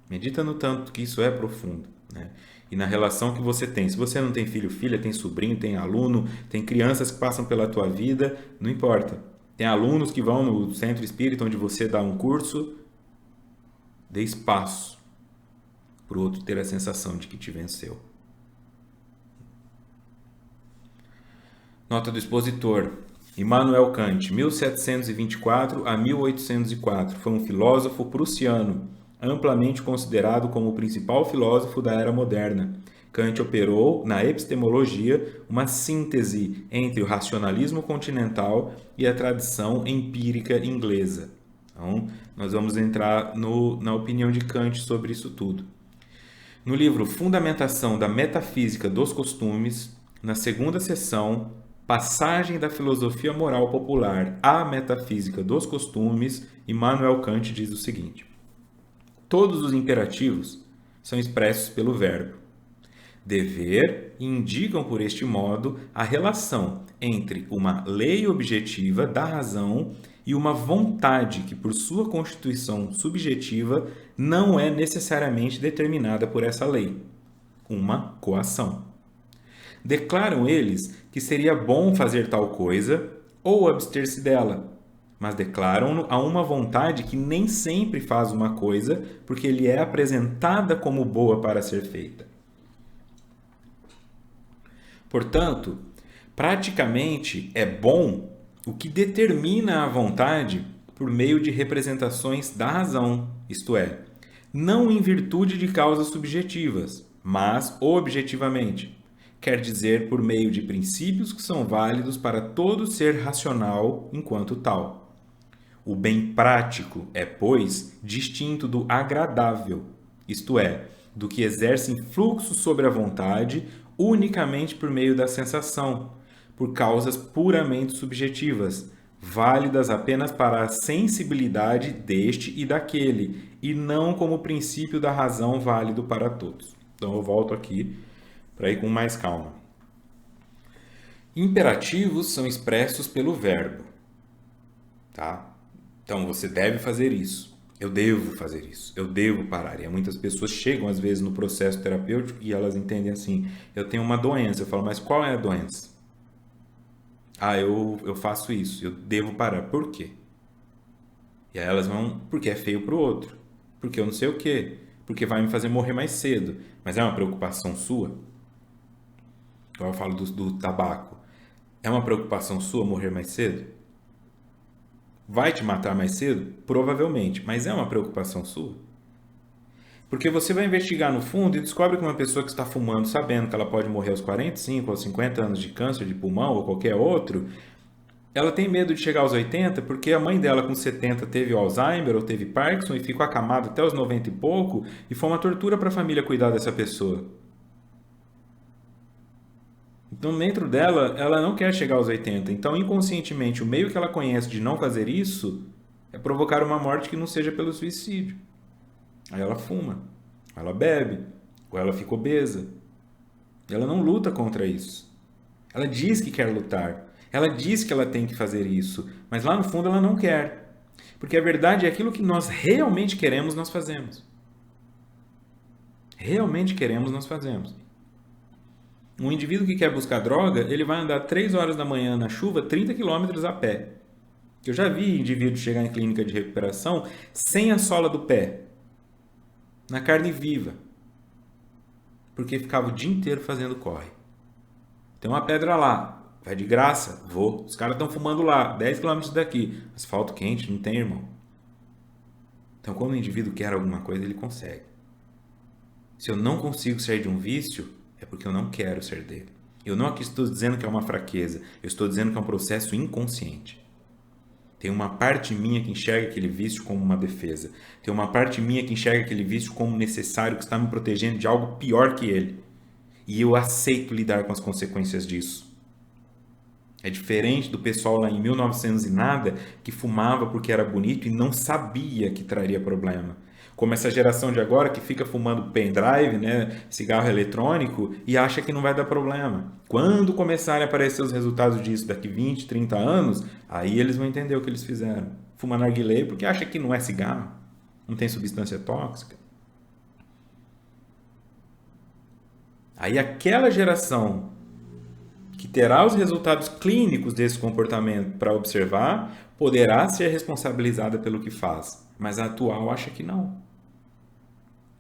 Medita no tanto que isso é profundo, né? E na relação que você tem. Se você não tem filho, filha, tem sobrinho, tem aluno, tem crianças que passam pela tua vida, não importa. Tem alunos que vão no centro espírita onde você dá um curso, dê espaço para o outro ter a sensação de que te venceu. Nota do expositor. Immanuel Kant, 1724 a 1804, foi um filósofo prussiano, amplamente considerado como o principal filósofo da era moderna. Kant operou, na epistemologia, uma síntese entre o racionalismo continental e a tradição empírica inglesa. Então, nós vamos entrar na opinião de Kant sobre isso tudo. No livro Fundamentação da Metafísica dos Costumes, na segunda seção, Passagem da Filosofia Moral Popular à Metafísica dos Costumes, Immanuel Kant diz o seguinte: todos os imperativos são expressos pelo verbo dever e indicam por este modo a relação entre uma lei objetiva da razão e uma vontade que, por sua constituição subjetiva, não é necessariamente determinada por essa lei, uma coação. Declaram eles que seria bom fazer tal coisa ou abster-se dela, mas declaram-no a uma vontade que nem sempre faz uma coisa porque lhe é apresentada como boa para ser feita. Portanto, praticamente é bom o que determina a vontade por meio de representações da razão, isto é, não em virtude de causas subjetivas, mas objetivamente, quer dizer por meio de princípios que são válidos para todo ser racional enquanto tal. O bem prático é, pois, distinto do agradável, isto é, do que exerce influxo sobre a vontade unicamente por meio da sensação, por causas puramente subjetivas, válidas apenas para a sensibilidade deste e daquele, e não como princípio da razão válido para todos. Então eu volto aqui para ir com mais calma. Imperativos são expressos pelo verbo, tá? Então você deve fazer isso. Eu devo fazer isso. Eu devo parar. E muitas pessoas chegam às vezes no processo terapêutico e elas entendem assim: eu tenho uma doença. Eu falo, mas qual é a doença? Ah, eu faço isso. Eu devo parar. Por quê? E aí elas vão, porque é feio pro outro. Porque eu não sei o quê. Porque vai me fazer morrer mais cedo. Mas é uma preocupação sua? Igual eu falo do tabaco. É uma preocupação sua morrer mais cedo? Vai te matar mais cedo? Provavelmente. Mas é uma preocupação sua? Porque você vai investigar no fundo e descobre que uma pessoa que está fumando, sabendo que ela pode morrer aos 45 ou 50 anos de câncer de pulmão ou qualquer outro, ela tem medo de chegar aos 80 porque a mãe dela com 70 teve Alzheimer ou teve Parkinson e ficou acamada até os 90 e pouco e foi uma tortura para a família cuidar dessa pessoa. Então, dentro dela, ela não quer chegar aos 80. Então, inconscientemente, o meio que ela conhece de não fazer isso é provocar uma morte que não seja pelo suicídio. Aí ela fuma, ela bebe, ou ela fica obesa. Ela não luta contra isso. Ela diz que quer lutar. Ela diz que ela tem que fazer isso. Mas lá no fundo ela não quer. Porque a verdade é aquilo que nós realmente queremos, nós fazemos. Realmente queremos, nós fazemos. Um indivíduo que quer buscar droga, ele vai andar 3 horas da manhã na chuva, 30 quilômetros a pé. Eu já vi indivíduos chegar em clínica de recuperação sem a sola do pé, na carne viva, porque ficava o dia inteiro fazendo corre. Tem uma pedra lá, vai de graça? Vou. Os caras estão fumando lá, 10 quilômetros daqui. Asfalto quente, não tem, irmão. Então, quando o indivíduo quer alguma coisa, ele consegue. Se eu não consigo sair de um vício, é porque eu não quero ser dele. Eu não aqui estou dizendo que é uma fraqueza, eu estou dizendo que é um processo inconsciente. Tem uma parte minha que enxerga aquele vício como uma defesa. Tem uma parte minha que enxerga aquele vício como necessário, que está me protegendo de algo pior que ele. E eu aceito lidar com as consequências disso. É diferente do pessoal lá em 1900 e nada que fumava porque era bonito e não sabia que traria problema. Como essa geração de agora que fica fumando pendrive, né, cigarro eletrônico e acha que não vai dar problema. Quando começarem a aparecer os resultados disso daqui 20, 30 anos, aí eles vão entender o que eles fizeram. Fuma narguilé porque acha que não é cigarro, não tem substância tóxica. Aí aquela geração que terá os resultados clínicos desse comportamento para observar, poderá ser responsabilizada pelo que faz. Mas a atual acha que não.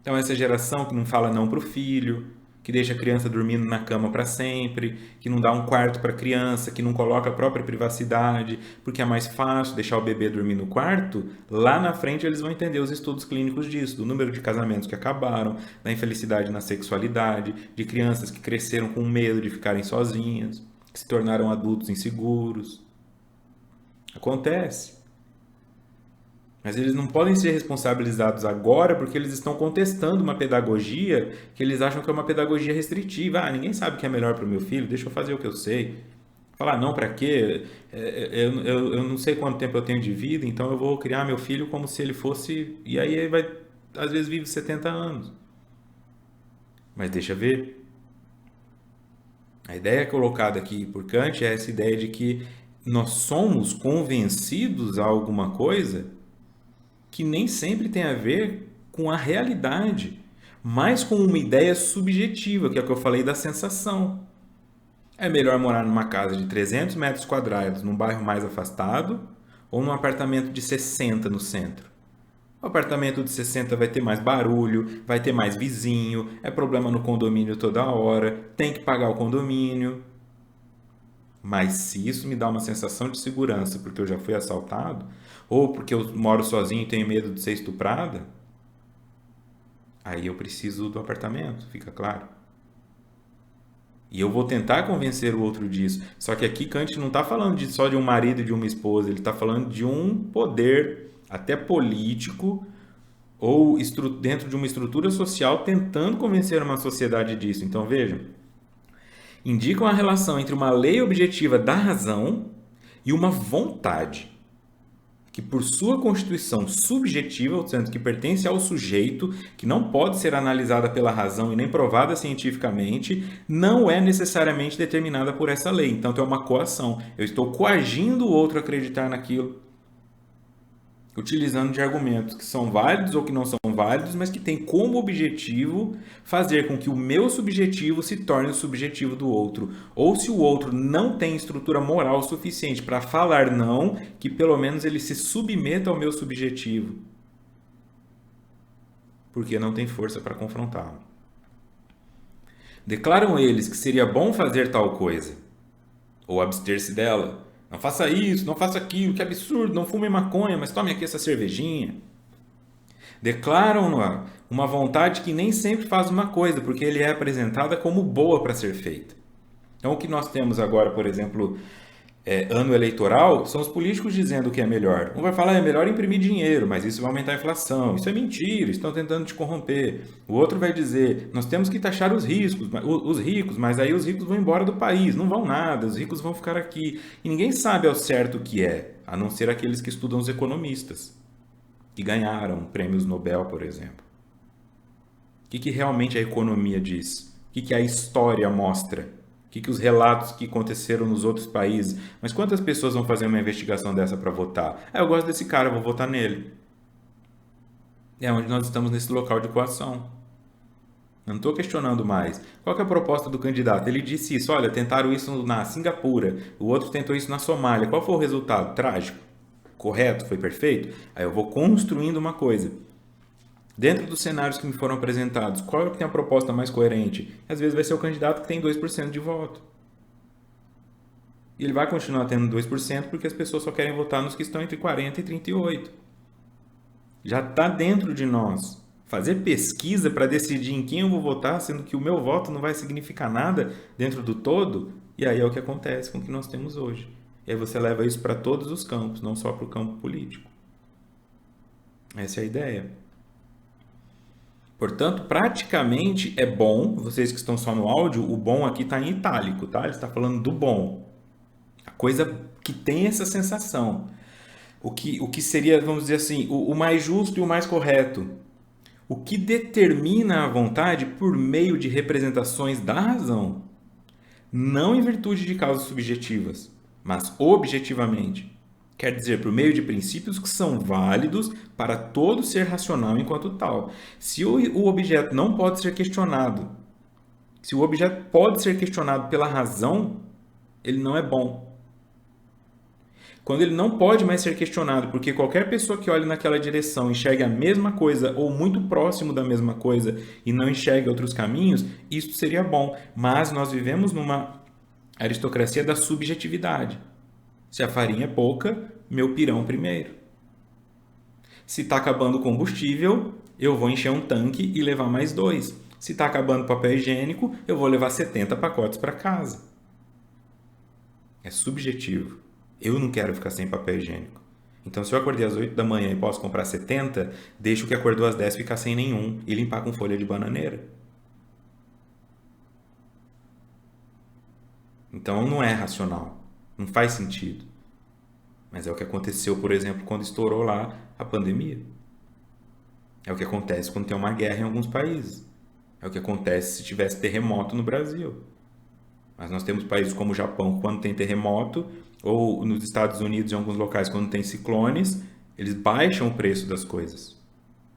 Então essa geração que não fala não para o filho, que deixa a criança dormindo na cama para sempre, que não dá um quarto para a criança, que não coloca a própria privacidade, porque é mais fácil deixar o bebê dormir no quarto, lá na frente eles vão entender os estudos clínicos disso, do número de casamentos que acabaram, da infelicidade na sexualidade, de crianças que cresceram com medo de ficarem sozinhas, que se tornaram adultos inseguros. Acontece. Mas eles não podem ser responsabilizados agora porque eles estão contestando uma pedagogia que eles acham que é uma pedagogia restritiva. Ah, ninguém sabe o que é melhor para o meu filho, deixa eu fazer o que eu sei. Falar, não, para quê? Eu não sei quanto tempo eu tenho de vida, então eu vou criar meu filho como se ele fosse... E aí ele vai, às vezes, vive 70 anos. Mas deixa ver. A ideia colocada aqui por Kant é essa ideia de que nós somos convencidos a alguma coisa que nem sempre tem a ver com a realidade, mas com uma ideia subjetiva, que é o que eu falei da sensação. É melhor morar numa casa de 300 metros quadrados, num bairro mais afastado, ou num apartamento de 60 no centro? O apartamento de 60 vai ter mais barulho, vai ter mais vizinho, é problema no condomínio toda hora, tem que pagar o condomínio. Mas se isso me dá uma sensação de segurança porque eu já fui assaltado, ou porque eu moro sozinho e tenho medo de ser estuprada, aí eu preciso do apartamento, fica claro. E eu vou tentar convencer o outro disso. Só que aqui Kant não está falando só de um marido e de uma esposa, ele está falando de um poder, até político, ou dentro de uma estrutura social, tentando convencer uma sociedade disso. Então vejam, indicam a relação entre uma lei objetiva da razão e uma vontade. que por sua constituição subjetiva, portanto, que pertence ao sujeito, que não pode ser analisada pela razão e nem provada cientificamente, não é necessariamente determinada por essa lei. Então, é uma coação. Eu estou coagindo o outro a acreditar naquilo, utilizando de argumentos que são válidos ou que não são válidos, mas que têm como objetivo fazer com que o meu subjetivo se torne o subjetivo do outro. Ou se o outro não tem estrutura moral suficiente para falar não, que pelo menos ele se submeta ao meu subjetivo, porque não tem força para confrontá-lo. Declaram eles que seria bom fazer tal coisa, ou abster-se dela. Não faça isso, não faça aquilo, que absurdo, não fume maconha, mas tome aqui essa cervejinha. Declaram uma vontade que nem sempre faz uma coisa, porque ele é apresentada como boa para ser feita. Então, o que nós temos agora, por exemplo, ano eleitoral, são os políticos dizendo o que é melhor. Um vai falar, é melhor imprimir dinheiro, mas isso vai aumentar a inflação. Isso é mentira, estão tentando te corromper. O outro vai dizer, nós temos que taxar os ricos, mas aí os ricos vão embora do país, não vão nada, os ricos vão ficar aqui. E ninguém sabe ao certo o que é, a não ser aqueles que estudam os economistas, que ganharam prêmios Nobel, por exemplo. O que realmente a economia diz? O que a história mostra? O que os relatos que aconteceram nos outros países? Mas quantas pessoas vão fazer uma investigação dessa para votar? Eu gosto desse cara, eu vou votar nele. É onde nós estamos nesse local de coação. Eu não estou questionando mais. Qual que é a proposta do candidato? Ele disse isso, olha, tentaram isso na Singapura, o outro tentou isso na Somália. Qual foi o resultado? Trágico. Correto? Foi perfeito? Aí eu vou construindo uma coisa. Dentro dos cenários que me foram apresentados, qual é que tem a proposta mais coerente? Às vezes vai ser o candidato que tem 2% de voto. E ele vai continuar tendo 2% porque as pessoas só querem votar nos que estão entre 40 e 38. Já está dentro de nós. Fazer pesquisa para decidir em quem eu vou votar, sendo que o meu voto não vai significar nada dentro do todo, e aí é o que acontece com o que nós temos hoje. E aí você leva isso para todos os campos, não só para o campo político. Essa é a ideia. Portanto, praticamente é bom, vocês que estão só no áudio, o bom aqui está em itálico, tá? Ele está falando do bom. A coisa que tem essa sensação. O que seria, vamos dizer assim, o mais justo e o mais correto. O que determina a vontade por meio de representações da razão. Não em virtude de causas subjetivas, mas objetivamente. Quer dizer, por meio de princípios que são válidos para todo ser racional enquanto tal. Se o objeto não pode ser questionado, se o objeto pode ser questionado pela razão, ele não é bom. Quando ele não pode mais ser questionado, porque qualquer pessoa que olhe naquela direção enxergue a mesma coisa ou muito próximo da mesma coisa e não enxergue outros caminhos, isso seria bom. Mas nós vivemos numa aristocracia da subjetividade. Se a farinha é pouca, meu pirão primeiro. Se está acabando o combustível, eu vou encher um tanque e levar mais 2. Se está acabando o papel higiênico, eu vou levar 70 pacotes para casa. É subjetivo. Eu não quero ficar sem papel higiênico. Então, se eu acordei às 8 da manhã e posso comprar 70, deixo o que acordou às 10 ficar sem nenhum e limpar com folha de bananeira. Então, não é racional. Não faz sentido. Mas é o que aconteceu, por exemplo, quando estourou lá a pandemia. É o que acontece quando tem uma guerra em alguns países. É o que acontece se tivesse terremoto no Brasil. Mas nós temos países como o Japão, quando tem terremoto, ou nos Estados Unidos, em alguns locais, quando tem ciclones, eles baixam o preço das coisas.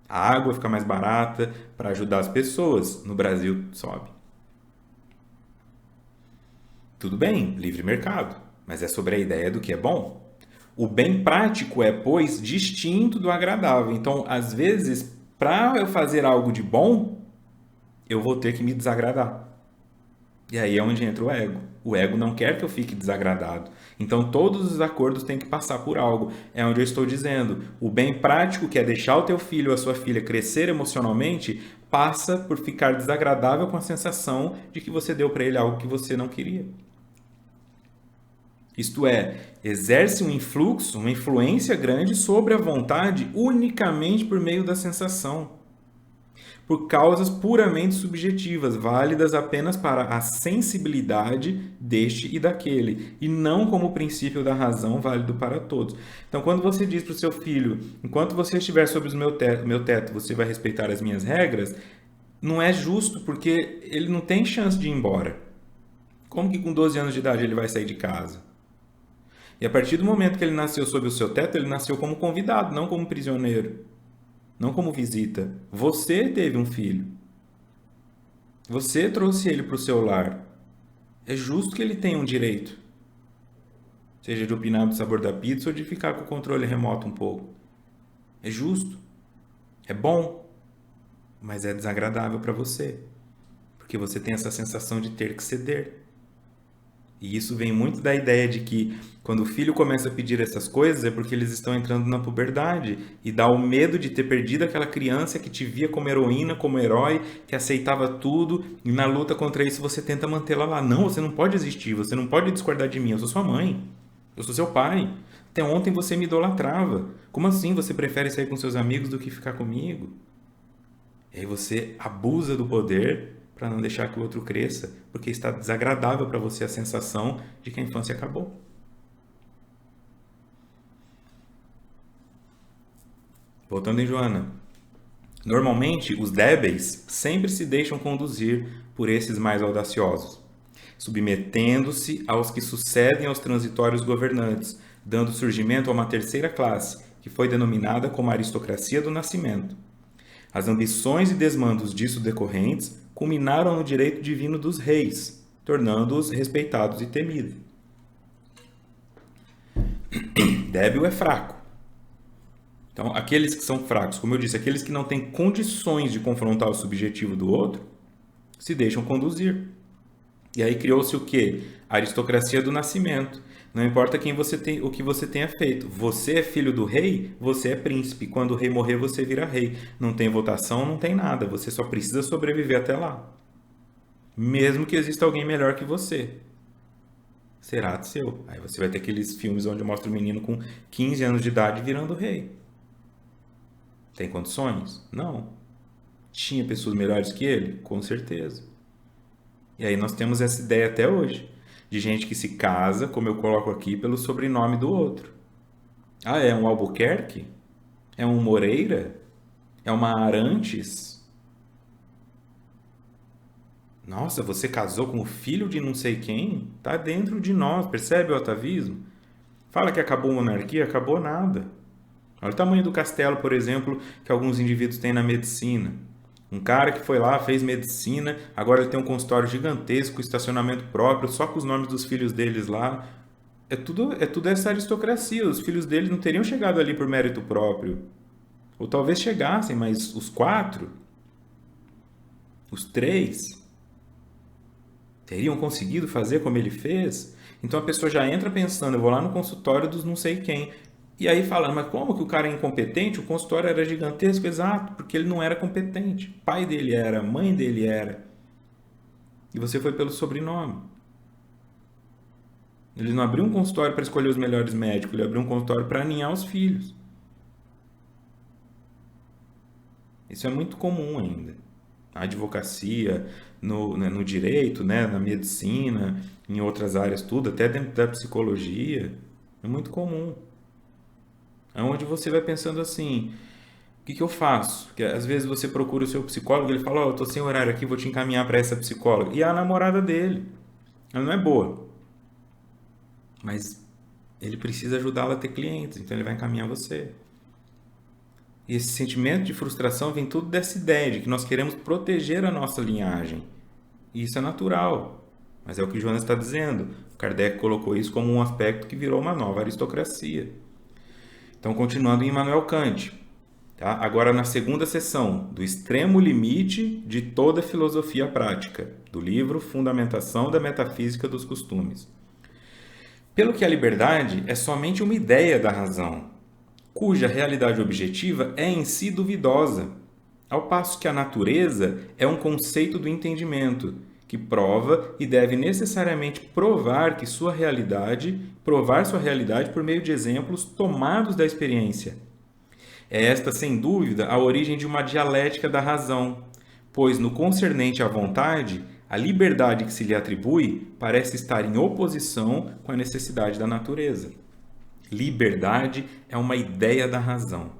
A água fica mais barata para ajudar as pessoas. No Brasil, sobe. Tudo bem, livre mercado, mas é sobre a ideia do que é bom. O bem prático é, pois, distinto do agradável. Então, às vezes, para eu fazer algo de bom, eu vou ter que me desagradar. E aí é onde entra o ego. O ego não quer que eu fique desagradado. Então, todos os acordos têm que passar por algo. É onde eu estou dizendo. O bem prático, que é deixar o teu filho ou a sua filha crescer emocionalmente, passa por ficar desagradável com a sensação de que você deu para ele algo que você não queria. Isto é, exerce um influxo, uma influência grande sobre a vontade unicamente por meio da sensação. por causas puramente subjetivas, válidas apenas para a sensibilidade deste e daquele, e não como o princípio da razão válido para todos. Então, quando você diz para o seu filho, enquanto você estiver sob o meu teto, você vai respeitar as minhas regras, não é justo, porque ele não tem chance de ir embora. Como que com 12 anos de idade ele vai sair de casa? E a partir do momento que ele nasceu sob o seu teto, ele nasceu como convidado, não como prisioneiro, não como visita. Você teve um filho. Você trouxe ele para o seu lar. É justo que ele tenha um direito. Seja de opinar do sabor da pizza ou de ficar com o controle remoto um pouco. É justo. É bom. Mas é desagradável para você. Porque você tem essa sensação de ter que ceder. E isso vem muito da ideia de que quando o filho começa a pedir essas coisas é porque eles estão entrando na puberdade e dá o medo de ter perdido aquela criança que te via como heroína, como herói, que aceitava tudo e na luta contra isso você tenta mantê-la lá. Não, você não pode existir, você não pode discordar de mim, eu sou sua mãe, eu sou seu pai. Até ontem você me idolatrava. Como assim você prefere sair com seus amigos do que ficar comigo? E aí você abusa do poder para não deixar que o outro cresça, porque está desagradável para você a sensação de que a infância acabou. Voltando em Joana. Normalmente, os débeis sempre se deixam conduzir por esses mais audaciosos, submetendo-se aos que sucedem aos transitórios governantes, dando surgimento a uma terceira classe, que foi denominada como a aristocracia do nascimento. As ambições e desmandos disso decorrentes culminaram no direito divino dos reis, tornando-os respeitados e temidos. Débil é fraco. Então, aqueles que são fracos, como eu disse, aqueles que não têm condições de confrontar o subjetivo do outro, se deixam conduzir. E aí criou-se o quê? A aristocracia do nascimento. Não importa quem você tem, o que você tenha feito. Você é filho do rei, você é príncipe. Quando o rei morrer, você vira rei. Não tem votação, não tem nada. Você só precisa sobreviver até lá. Mesmo que exista alguém melhor que você. Será seu. Aí você vai ter aqueles filmes onde mostra o menino com 15 anos de idade virando rei. Tem condições? Não. Tinha pessoas melhores que ele? Com certeza. E aí nós temos essa ideia até hoje. De gente que se casa, como eu coloco aqui, pelo sobrenome do outro. Ah, é um Albuquerque? É um Moreira? É uma Arantes? Nossa, você casou com o filho de não sei quem? Tá dentro de nós, percebe o atavismo? Fala que acabou a monarquia, acabou nada. Olha o tamanho do castelo, por exemplo, que alguns indivíduos têm na medicina. Um cara que foi lá, fez medicina, agora ele tem um consultório gigantesco, estacionamento próprio, só com os nomes dos filhos deles lá. É tudo essa aristocracia. Os filhos deles não teriam chegado ali por mérito próprio. Ou talvez chegassem, mas os 4, os 3, teriam conseguido fazer como ele fez? Então a pessoa já entra pensando, eu vou lá no consultório dos não sei quem. E aí falando, mas como que o cara é incompetente? O consultório era gigantesco, exato, porque ele não era competente. O pai dele era, a mãe dele era. E você foi pelo sobrenome. Ele não abriu um consultório para escolher os melhores médicos, ele abriu um consultório para aninhar os filhos. Isso é muito comum ainda. Na advocacia, no direito, né, na medicina, em outras áreas, tudo, até dentro da psicologia. É muito comum. É onde você vai pensando assim, o que eu faço? Porque às vezes você procura o seu psicólogo, ele fala, eu tô sem horário aqui, vou te encaminhar para essa psicóloga. E é a namorada dele. Ela não é boa. Mas ele precisa ajudá-la a ter clientes, então ele vai encaminhar você. E esse sentimento de frustração vem tudo dessa ideia de que nós queremos proteger a nossa linhagem. E isso é natural. Mas é o que Jonas está dizendo. Kardec colocou isso como um aspecto que virou uma nova aristocracia. Então, continuando em Immanuel Kant. Tá? Agora, na segunda seção, do extremo limite de toda filosofia prática, do livro Fundamentação da Metafísica dos Costumes. Pelo que a liberdade é somente uma ideia da razão, cuja realidade objetiva é em si duvidosa, ao passo que a natureza é um conceito do entendimento, que prova e deve necessariamente provar sua realidade por meio de exemplos tomados da experiência. É esta, sem dúvida, a origem de uma dialética da razão, pois no concernente à vontade, a liberdade que se lhe atribui parece estar em oposição com a necessidade da natureza. Liberdade é uma ideia da razão.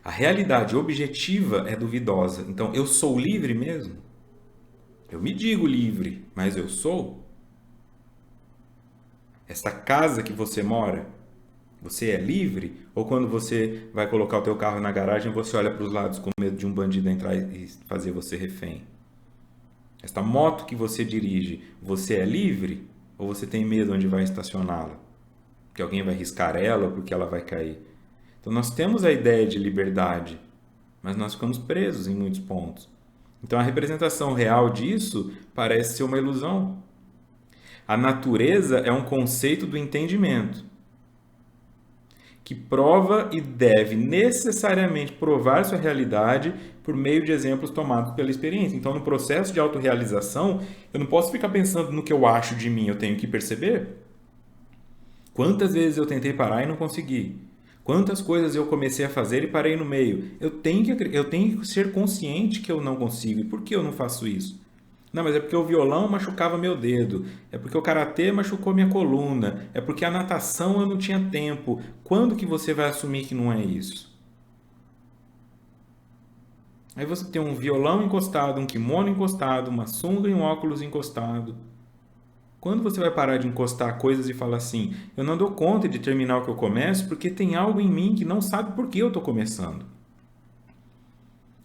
A realidade objetiva é duvidosa. Então, eu sou livre mesmo? Eu me digo livre, mas eu sou? Essa casa que você mora, você é livre? Ou quando você vai colocar o teu carro na garagem, você olha para os lados com medo de um bandido entrar e fazer você refém? Esta moto que você dirige, você é livre? Ou você tem medo onde vai estacioná-la? Que alguém vai riscar ela ou porque ela vai cair? Então nós temos a ideia de liberdade, mas nós ficamos presos em muitos pontos. Então a representação real disso parece ser uma ilusão. A natureza é um conceito do entendimento, que prova e deve necessariamente provar sua realidade por meio de exemplos tomados pela experiência. Então, no processo de autorrealização, eu não posso ficar pensando no que eu acho de mim, eu tenho que perceber. Quantas vezes eu tentei parar e não consegui? Quantas coisas eu comecei a fazer e parei no meio? Eu tenho que ser consciente que eu não consigo. E por que eu não faço isso? Não, mas é porque o violão machucava meu dedo. É porque o karatê machucou minha coluna. É porque a natação eu não tinha tempo. Quando que você vai assumir que não é isso? Aí você tem um violão encostado, um kimono encostado, uma sunga e um óculos encostado. Quando você vai parar de encostar coisas e falar assim, eu não dou conta de terminar o que eu começo porque tem algo em mim que não sabe por que eu estou começando.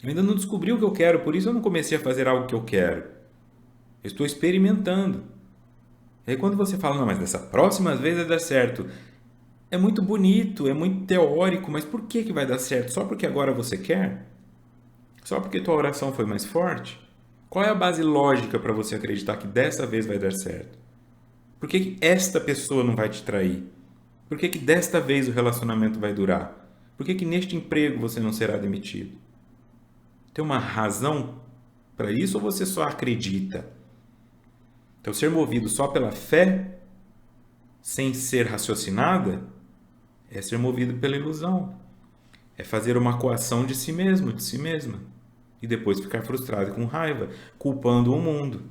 Eu ainda não descobri o que eu quero, por isso eu não comecei a fazer algo que eu quero. Eu estou experimentando. E aí quando você fala, não, mas dessa próxima vez vai dar certo. É muito bonito, é muito teórico, mas por que vai dar certo? Só porque agora você quer? Só porque tua oração foi mais forte? Qual é a base lógica para você acreditar que dessa vez vai dar certo? Por que esta pessoa não vai te trair? Por que desta vez o relacionamento vai durar? Por que neste emprego você não será demitido? Tem uma razão para isso ou você só acredita? Então, ser movido só pela fé, sem ser raciocinada, é ser movido pela ilusão. É fazer uma coação de si mesmo, de si mesma. E depois ficar frustrado com raiva, culpando o mundo.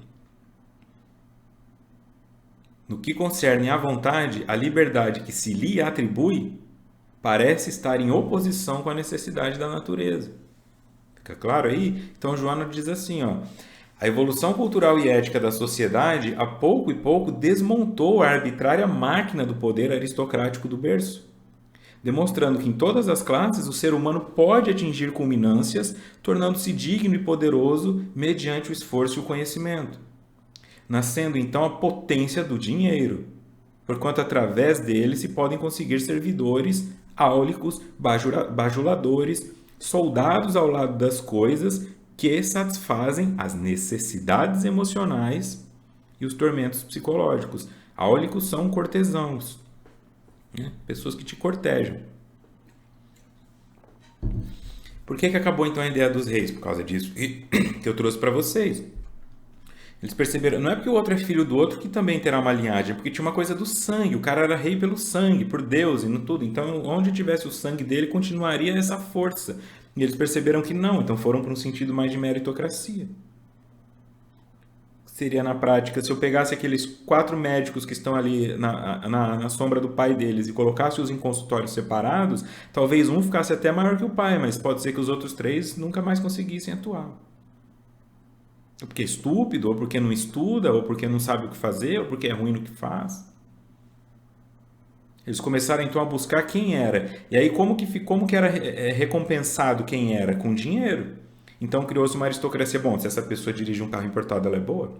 No que concerne à vontade, a liberdade que se lhe atribui parece estar em oposição com a necessidade da natureza. Fica claro aí? Então, Joana diz assim, ó, a evolução cultural e ética da sociedade, a pouco e pouco, desmontou a arbitrária máquina do poder aristocrático do berço, demonstrando que em todas as classes o ser humano pode atingir culminâncias, tornando-se digno e poderoso mediante o esforço e o conhecimento, nascendo então a potência do dinheiro, porquanto através dele se podem conseguir servidores, áulicos, bajuladores, soldados ao lado das coisas que satisfazem as necessidades emocionais e os tormentos psicológicos. Áulicos são cortesãos, né? Pessoas que te cortejam. Por que acabou então a ideia dos reis? Por causa disso que eu trouxe para vocês. Eles perceberam, não é porque o outro é filho do outro que também terá uma linhagem, é porque tinha uma coisa do sangue, o cara era rei pelo sangue, por Deus e no tudo. Então, onde tivesse o sangue dele, continuaria essa força. E eles perceberam que não, então foram para um sentido mais de meritocracia. Seria na prática, se eu pegasse aqueles 4 médicos que estão ali na sombra do pai deles e colocasse-os em consultórios separados, talvez um ficasse até maior que o pai, mas pode ser que os outros 3 nunca mais conseguissem atuar. Ou porque é estúpido, ou porque não estuda, ou porque não sabe o que fazer, ou porque é ruim no que faz. Eles começaram então a buscar quem era. E aí como que era recompensado quem era? Com dinheiro. Então criou-se uma aristocracia. Bom, se essa pessoa dirige um carro importado, ela é boa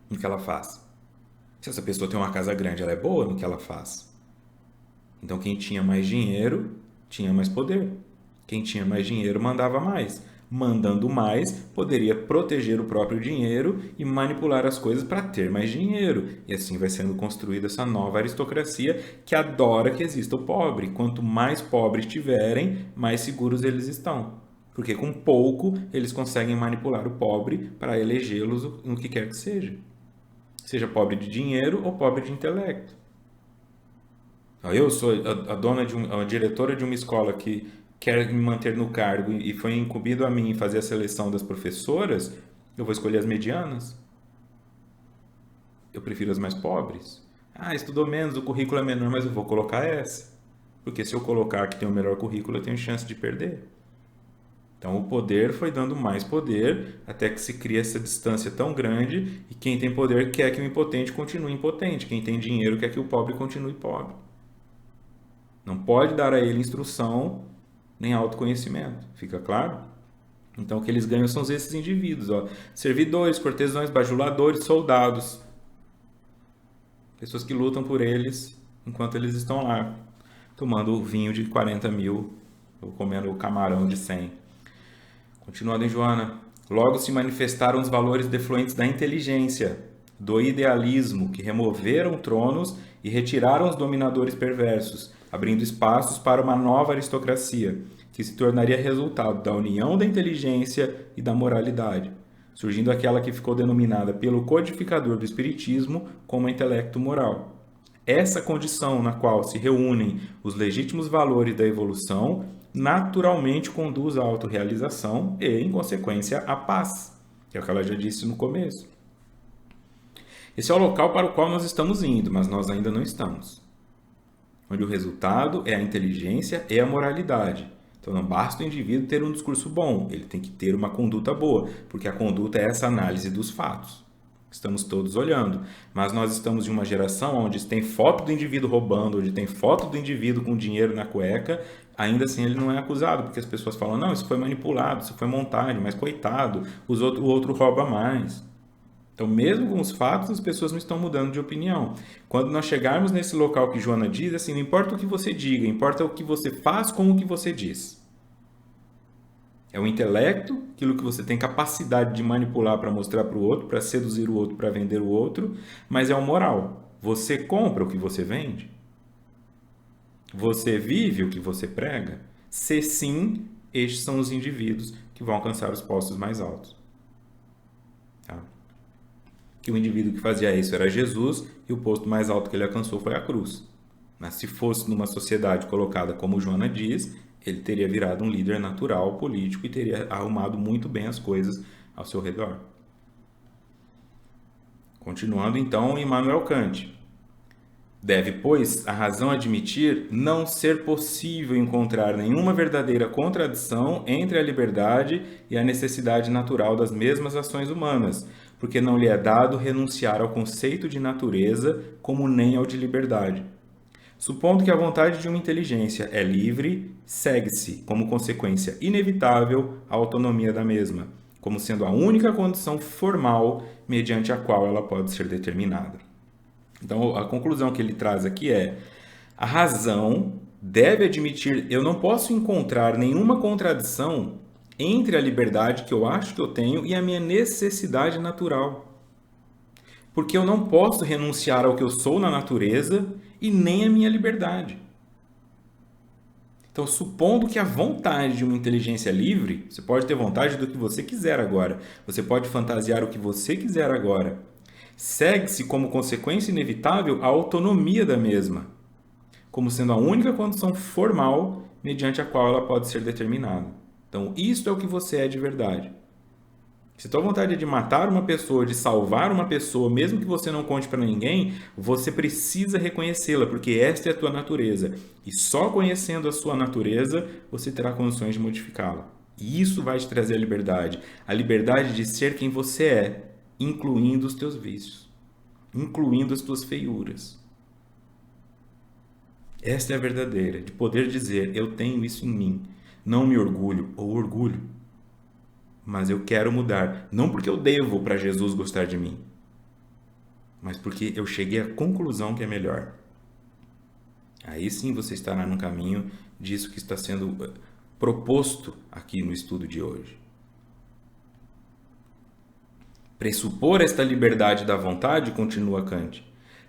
no que ela faz. Se essa pessoa tem uma casa grande, ela é boa no que ela faz. Então quem tinha mais dinheiro, tinha mais poder. Quem tinha mais dinheiro mandava mais. Mandando mais, poderia proteger o próprio dinheiro e manipular as coisas para ter mais dinheiro. E assim vai sendo construída essa nova aristocracia que adora que exista o pobre. Quanto mais pobres tiverem, mais seguros eles estão. Porque com pouco eles conseguem manipular o pobre para elegê-los no que quer que seja. Seja pobre de dinheiro ou pobre de intelecto. Eu sou a diretora de uma escola que quer me manter no cargo e foi incumbido a mim fazer a seleção das professoras, eu vou escolher as medianas? Eu prefiro as mais pobres? Ah, estudou menos, o currículo é menor, mas eu vou colocar essa. Porque se eu colocar que tem o melhor currículo, eu tenho chance de perder. Então o poder foi dando mais poder até que se cria essa distância tão grande e quem tem poder quer que o impotente continue impotente, quem tem dinheiro quer que o pobre continue pobre. Não pode dar a ele instrução nem autoconhecimento, fica claro? Então o que eles ganham são esses indivíduos, ó. Servidores, cortesãos, bajuladores, soldados. Pessoas que lutam por eles enquanto eles estão lá, tomando o vinho de 40 mil ou comendo o camarão de 100. Continuando em Joana. Logo se manifestaram os valores defluentes da inteligência, do idealismo, que removeram tronos e retiraram os dominadores perversos, abrindo espaços para uma nova aristocracia, que se tornaria resultado da união da inteligência e da moralidade, surgindo aquela que ficou denominada pelo codificador do espiritismo como intelecto moral. Essa condição na qual se reúnem os legítimos valores da evolução naturalmente conduz à autorrealização e, em consequência, à paz, que é o que ela já disse no começo. Esse é o local para o qual nós estamos indo, mas nós ainda não estamos. Onde o resultado é a inteligência e a moralidade. Então não basta o indivíduo ter um discurso bom, ele tem que ter uma conduta boa, porque a conduta é essa análise dos fatos. Estamos todos olhando, mas nós estamos em uma geração onde tem foto do indivíduo roubando, onde tem foto do indivíduo com dinheiro na cueca, ainda assim ele não é acusado, porque as pessoas falam, não, isso foi manipulado, isso foi montagem, mas coitado, o outro rouba mais. Então, mesmo com os fatos, as pessoas não estão mudando de opinião. Quando nós chegarmos nesse local que Joana diz, assim, não importa o que você diga, importa o que você faz com o que você diz. É o intelecto, aquilo que você tem capacidade de manipular para mostrar para o outro, para seduzir o outro, para vender o outro, mas é o moral. Você compra o que você vende? Você vive o que você prega? Se sim, estes são os indivíduos que vão alcançar os postos mais altos. Tá? Que o indivíduo que fazia isso era Jesus e o posto mais alto que ele alcançou foi a cruz. Mas se fosse numa sociedade colocada como Joana diz, ele teria virado um líder natural, político e teria arrumado muito bem as coisas ao seu redor. Continuando então, Immanuel Kant. Deve, pois, a razão admitir não ser possível encontrar nenhuma verdadeira contradição entre a liberdade e a necessidade natural das mesmas ações humanas, porque não lhe é dado renunciar ao conceito de natureza como nem ao de liberdade. Supondo que a vontade de uma inteligência é livre, segue-se, como consequência inevitável, a autonomia da mesma, como sendo a única condição formal mediante a qual ela pode ser determinada. Então, a conclusão que ele traz aqui é: a razão deve admitir, eu não posso encontrar nenhuma contradição entre a liberdade que eu acho que eu tenho e a minha necessidade natural. Porque eu não posso renunciar ao que eu sou na natureza e nem à minha liberdade. Então, supondo que a vontade de uma inteligência livre, você pode ter vontade do que você quiser agora, você pode fantasiar o que você quiser agora, segue-se como consequência inevitável a autonomia da mesma, como sendo a única condição formal mediante a qual ela pode ser determinada. Então, isto é o que você é de verdade. Se tua vontade é de matar uma pessoa, de salvar uma pessoa, mesmo que você não conte para ninguém, você precisa reconhecê-la, porque esta é a tua natureza. E só conhecendo a sua natureza, você terá condições de modificá-la. E isso vai te trazer a liberdade de ser quem você é, incluindo os teus vícios, incluindo as tuas feiuras. Esta é a verdadeira, de poder dizer, eu tenho isso em mim, não me orgulho ou orgulho. Mas eu quero mudar, não porque eu devo para Jesus gostar de mim, mas porque eu cheguei à conclusão que é melhor. Aí sim você estará no caminho disso que está sendo proposto aqui no estudo de hoje. Pressupor esta liberdade da vontade, continua Kant,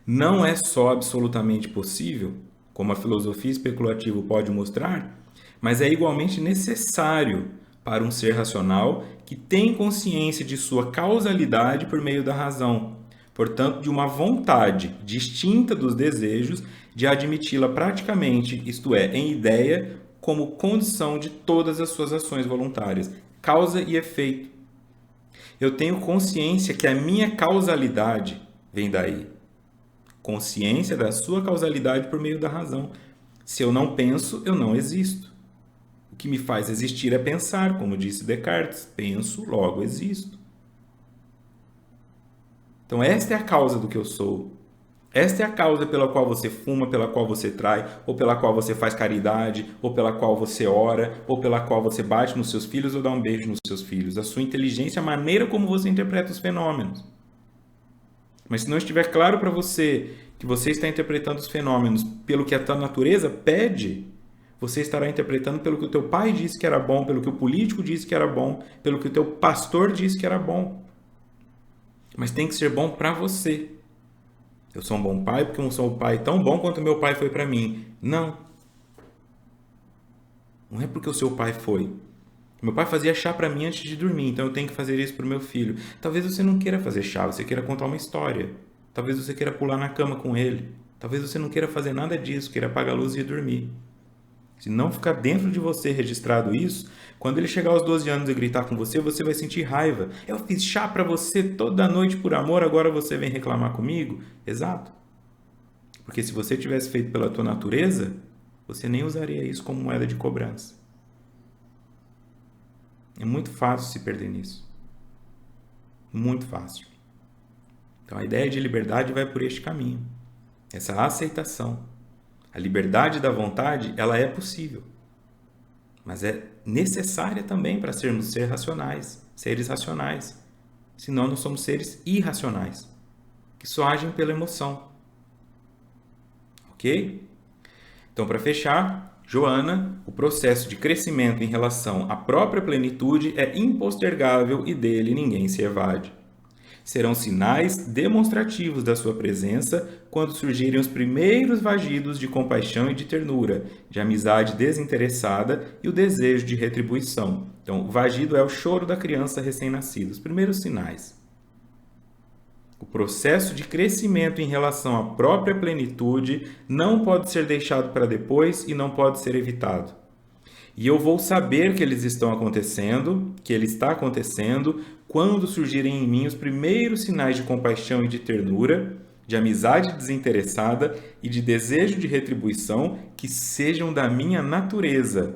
não é só absolutamente possível, como a filosofia especulativa pode mostrar, mas é igualmente necessário para um ser racional que tem consciência de sua causalidade por meio da razão, portanto, de uma vontade distinta dos desejos de admiti-la praticamente, isto é, em ideia, como condição de todas as suas ações voluntárias. Causa e efeito. Eu tenho consciência que a minha causalidade vem daí. Consciência da sua causalidade por meio da razão. Se eu não penso, eu não existo. O que me faz existir é pensar, como disse Descartes. Penso, logo existo. Então, esta é a causa do que eu sou. Esta é a causa pela qual você fuma, pela qual você trai, ou pela qual você faz caridade, ou pela qual você ora, ou pela qual você bate nos seus filhos ou dá um beijo nos seus filhos. A sua inteligência, a maneira como você interpreta os fenômenos. Mas se não estiver claro para você que você está interpretando os fenômenos pelo que a tua natureza pede, você estará interpretando pelo que o teu pai disse que era bom, pelo que o político disse que era bom, pelo que o teu pastor disse que era bom. Mas tem que ser bom para você. Eu sou um bom pai porque eu sou um pai tão bom quanto meu pai foi para mim. Não. Não é porque o seu pai foi. Meu pai fazia chá para mim antes de dormir, então eu tenho que fazer isso para o meu filho. Talvez você não queira fazer chá, você queira contar uma história. Talvez você queira pular na cama com ele. Talvez você não queira fazer nada disso, queira apagar a luz e ir dormir. Se não ficar dentro de você registrado isso, quando ele chegar aos 12 anos e gritar com você, você vai sentir raiva. Eu fiz chá para você toda noite por amor, agora você vem reclamar comigo? Exato. Porque se você tivesse feito pela tua natureza, você nem usaria isso como moeda de cobrança. É muito fácil se perder nisso. Muito fácil. Então a ideia de liberdade vai por este caminho. Essa aceitação. A liberdade da vontade, ela é possível. Mas é necessária também para sermos seres racionais. Senão nós somos seres irracionais, que só agem pela emoção. Ok? Então, para fechar, Joana, o processo de crescimento em relação à própria plenitude é impostergável e dele ninguém se evade. Serão sinais demonstrativos da sua presença quando surgirem os primeiros vagidos de compaixão e de ternura, de amizade desinteressada e o desejo de retribuição. Então, o vagido é o choro da criança recém-nascida, os primeiros sinais. O processo de crescimento em relação à própria plenitude não pode ser deixado para depois e não pode ser evitado. E eu vou saber que eles estão acontecendo, que ele está acontecendo, quando surgirem em mim os primeiros sinais de compaixão e de ternura, de amizade desinteressada e de desejo de retribuição que sejam da minha natureza,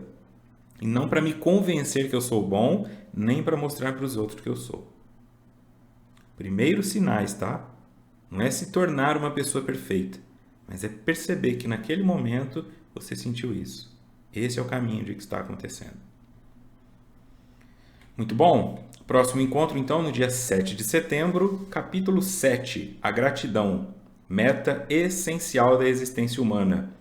e não para me convencer que eu sou bom, nem para mostrar para os outros que eu sou. Primeiros sinais, tá? Não é se tornar uma pessoa perfeita, mas é perceber que naquele momento você sentiu isso. Esse é o caminho de que está acontecendo. Muito bom. Próximo encontro, então, no dia 7 de setembro, capítulo 7, a gratidão, meta essencial da existência humana.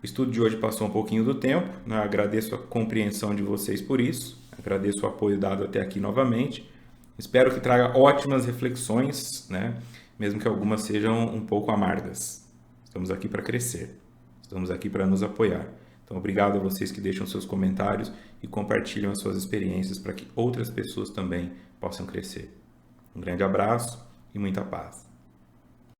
O estudo de hoje passou um pouquinho do tempo, né? Agradeço a compreensão de vocês por isso, agradeço o apoio dado até aqui novamente. Espero que traga ótimas reflexões, né? Mesmo que algumas sejam um pouco amargas. Estamos aqui para crescer, estamos aqui para nos apoiar. Então, obrigado a vocês que deixam seus comentários e compartilham as suas experiências para que outras pessoas também possam crescer. Um grande abraço e muita paz.